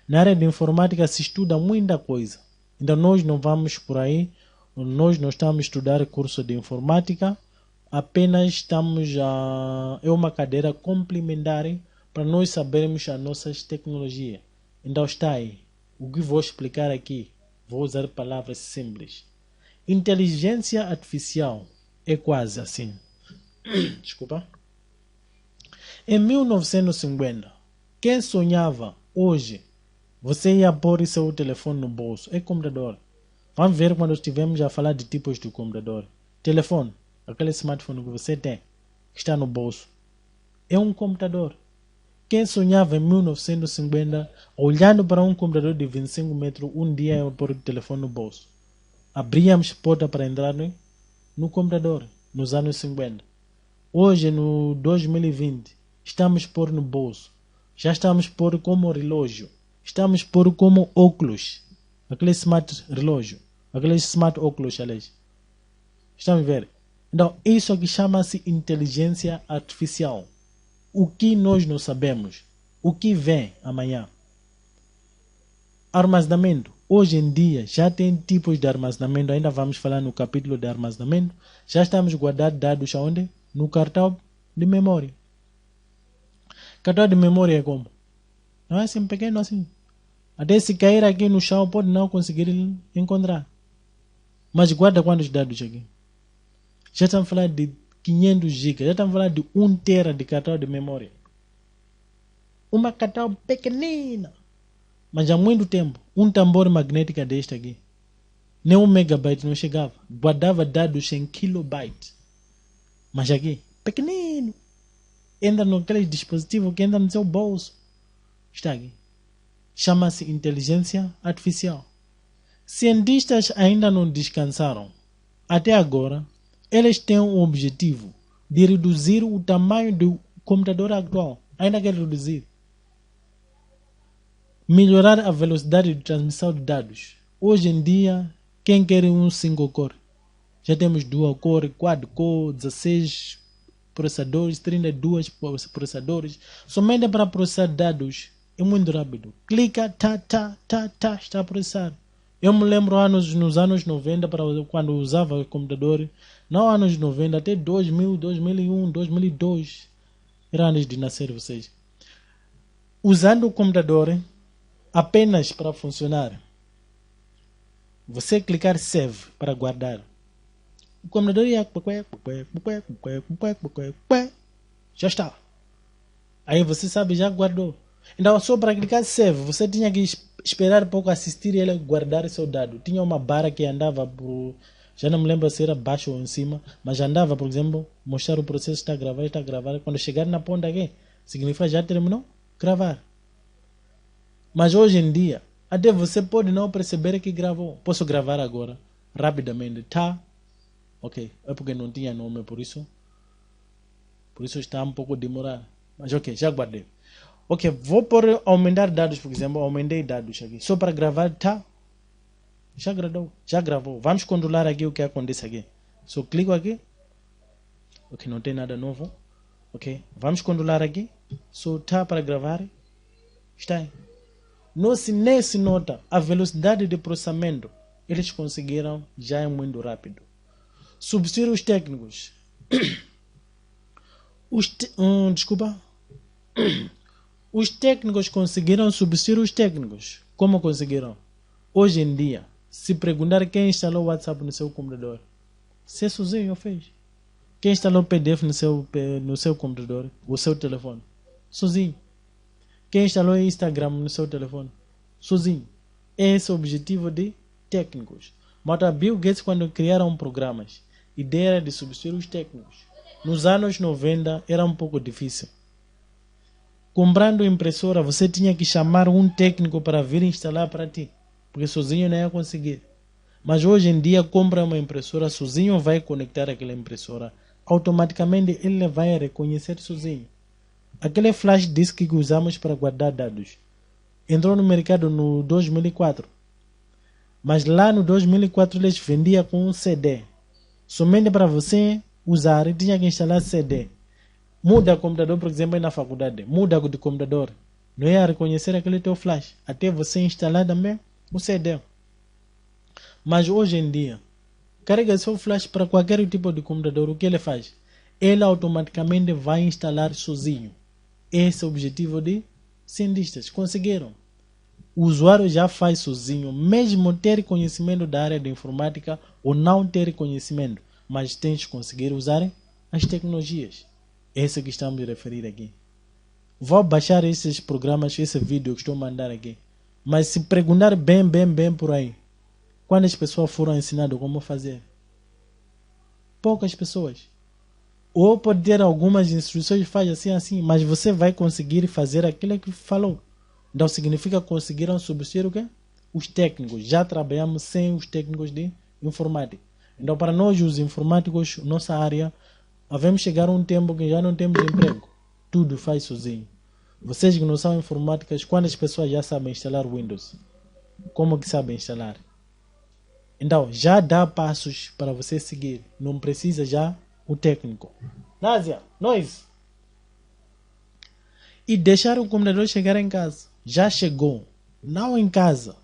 Na área de informática se estuda muita coisa. Então nós não vamos por aí. Nós não estamos a estudar curso de informática. Apenas é uma cadeira complementar para nós sabermos as nossas tecnologias. Então está aí. O que vou explicar aqui, vou usar palavras simples. Inteligência artificial é quase assim. Desculpa. Em 1950, quem sonhava hoje, você ia pôr seu telefone no bolso, é computador. Vamos ver quando estivermos a falar de tipos de computador. Telefone, aquele smartphone que você tem, que está no bolso, é um computador. Quem sonhava em 1950, olhando para um computador de 25 metros, um dia ia pôr o telefone no bolso. Abríamos porta para entrar no computador, nos anos 50. Hoje, no 2020, estamos pôr no bolso. Já estamos pôr como relógio. estamos por como óculos, aquele smart relógio, aquele smart óculos, aliás. Estamos a ver? Então, isso aqui chama-se inteligência artificial. O que nós não sabemos, o que vem amanhã. Armazenamento. Hoje em dia já tem tipos de armazenamento, ainda vamos falar no capítulo de armazenamento. Já estamos guardando dados aonde? No cartão de memória. Cartão de memória é como? Não é assim pequeno assim. Até se cair aqui no chão pode não conseguir encontrar. Mas guarda quantos dados aqui? Já estamos falando de 500 GB, já estamos falando de 1 tera de cartão de memória. Uma cartão pequenina. Mas há muito tempo, um tambor magnético deste aqui, nem 1 megabyte não chegava. Guardava dados em kilobyte. Mas aqui, pequenino. Entra naquele dispositivo que entra no seu bolso. Está aqui. Chama-se inteligência artificial. Cientistas ainda não descansaram. Até agora, eles têm um objetivo de reduzir o tamanho do computador atual. Ainda quer reduzir. Melhorar a velocidade de transmissão de dados. Hoje em dia, quem quer um single core? Já temos dual core, quad core, 16 processadores, 32 processadores. Somente para processar dados é muito rápido. Clica, está a processar. Eu me lembro nos anos 90, quando usava o computador, não anos 90, até 2000, 2001, 2002. Era antes de nascer vocês. Usando o computador apenas para funcionar. Você clicar save para guardar. O computador ia já está. Aí você sabe, já guardou. Então só para clicar save, você tinha que esperar um pouco, assistir e ele guardar seu dado. Tinha uma barra que andava por... Já não me lembro se era baixo ou em cima, mas andava, por exemplo, mostrar o processo está a gravar. Quando chegar na ponta aqui, significa já terminou gravar. Mas hoje em dia, até você pode não perceber que gravou. Posso gravar agora, rapidamente, tá? Ok, é porque não tinha nome, por isso está um pouco demorado. Mas ok, já guardei. Ok, vou por aumentar dados, por exemplo, aumentei dados aqui. Só para gravar, tá? Já gravou. Vamos controlar aqui o que acontece aqui. Só clico aqui. Ok, não tem nada novo. Ok, vamos controlar aqui. Só tá para gravar. Está aí. Nem se nota a velocidade de processamento. Eles conseguiram, já é muito rápido. Substituir os técnicos. Desculpa. Os técnicos conseguiram substituir os técnicos. Como conseguiram? Hoje em dia, se perguntar quem instalou o WhatsApp no seu computador, você sozinho fez. Quem instalou o PDF no seu computador, o seu telefone? Sozinho. Quem instalou o Instagram no seu telefone? Sozinho. Esse é o objetivo de técnicos. Mas a Bill Gates, quando criaram programas, a ideia era de substituir os técnicos. Nos anos 90 era um pouco difícil. Comprando impressora, você tinha que chamar um técnico para vir instalar para ti, porque sozinho não ia conseguir. Mas hoje em dia, compra uma impressora, sozinho vai conectar aquela impressora. Automaticamente ele vai reconhecer sozinho. Aquele flash disk que usamos para guardar dados entrou no mercado no 2004. Mas lá no 2004 eles vendiam com um CD. Somente para você usar, tinha que instalar CD. Muda o computador, por exemplo, na faculdade. Muda de computador. Não ia reconhecer aquele teu flash. Até você instalar também o CD. Mas hoje em dia, carrega seu flash para qualquer tipo de computador. O que ele faz? Ele automaticamente vai instalar sozinho. Esse é o objetivo de cientistas. Conseguiram. O usuário já faz sozinho, mesmo ter conhecimento da área de informática ou não ter conhecimento. Mas tem que conseguir usar as tecnologias. Esse que estamos a referir aqui. Vou baixar esses programas, esse vídeo que estou a mandar aqui. Mas se perguntar bem por aí, quantas pessoas foram ensinadas como fazer? Poucas pessoas. Ou pode ter algumas instruções, faz assim, mas você vai conseguir fazer aquilo que falou. Então significa que conseguiram substituir o quê? Os técnicos. Já trabalhamos sem os técnicos de informática. Então para nós, os informáticos, nossa área, havemos chegar a um tempo que já não temos emprego. Tudo faz sozinho. Vocês que não são informáticas, quantas pessoas já sabem instalar Windows? Como que sabem instalar? Então, já dá passos para você seguir. Não precisa já o técnico. Násia, nós. E deixar o computador chegar em casa. Já chegou. Não em casa.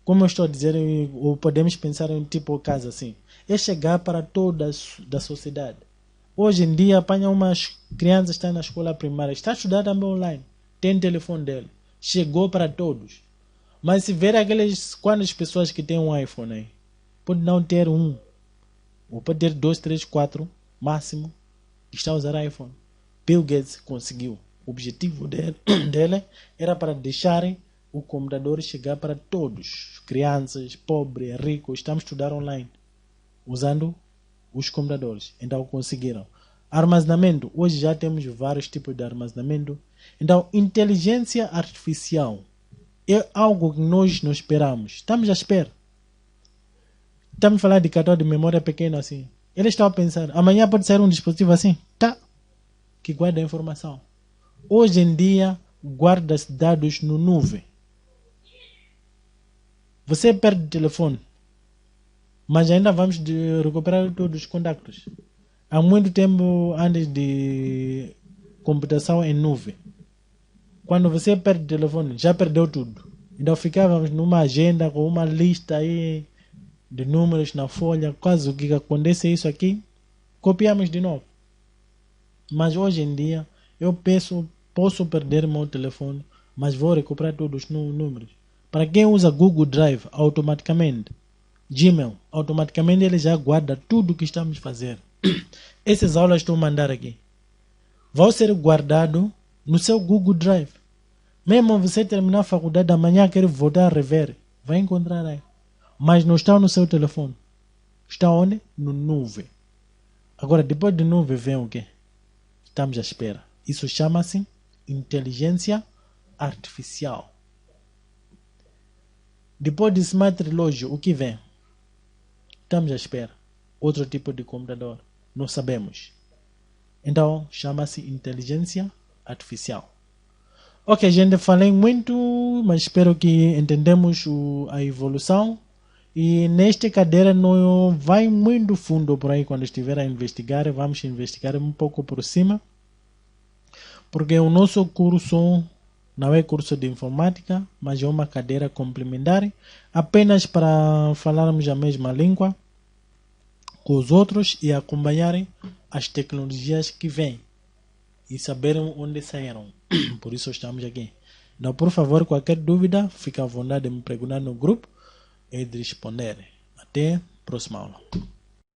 Como eu estou a dizer, ou podemos pensar em tipo casa assim. É chegar para toda a sociedade. Hoje em dia, apanha umas crianças que estão na escola primária. Está a estudar também online. Tem telefone dele. Chegou para todos. Mas se ver quantas pessoas que têm um iPhone aí, pode não ter um, ou pode ter 2, 3, 4, máximo, que está a usar iPhone. Bill Gates conseguiu. O objetivo dele era para deixarem o computador chegar para todos. Crianças, pobres, ricos, estamos a estudar online, usando os computadores. Então conseguiram. Armazenamento. Hoje já temos vários tipos de armazenamento. Então, inteligência artificial é algo que nós não esperamos. Estamos à espera. Estamos a falar de cartão de memória pequeno assim. Ele está a pensar, amanhã pode sair um dispositivo assim, tá? Que guarda a informação. Hoje em dia, guarda-se dados no nuvem. Você perde o telefone, mas ainda vamos recuperar todos os contactos. Há muito tempo antes de computação em nuvem. Quando você perde o telefone, já perdeu tudo. Então ficávamos numa agenda com uma lista aí de números na folha. Caso o que aconteça isso aqui, copiamos de novo. Mas hoje em dia, eu posso perder meu telefone, mas vou recuperar todos os números. Para quem usa Google Drive, automaticamente, Gmail, automaticamente ele já guarda tudo o que estamos fazendo. Essas aulas que estou a mandar aqui vão ser guardadas no seu Google Drive. Mesmo você terminar a faculdade, amanhã quer voltar a rever, vai encontrar aí. Mas não está no seu telefone. Está onde? No nuvem. Agora, depois de nuvem vem o quê? Estamos à espera. Isso chama-se inteligência artificial. Depois de Smart Relógio, o que vem? Estamos à espera. Outro tipo de computador. Não sabemos. Então, chama-se inteligência artificial. Ok, gente, falei muito, mas espero que entendemos a evolução. E nesta cadeira não vai muito fundo por aí quando estiver a investigar. Vamos investigar um pouco por cima. Porque o nosso curso não é curso de informática, mas é uma cadeira complementar, apenas para falarmos a mesma língua com os outros e acompanharem as tecnologias que vêm e saberem onde saíram. Por isso estamos aqui. Então, por favor, qualquer dúvida, fique à vontade de me perguntar no grupo e de responder. Até a próxima aula.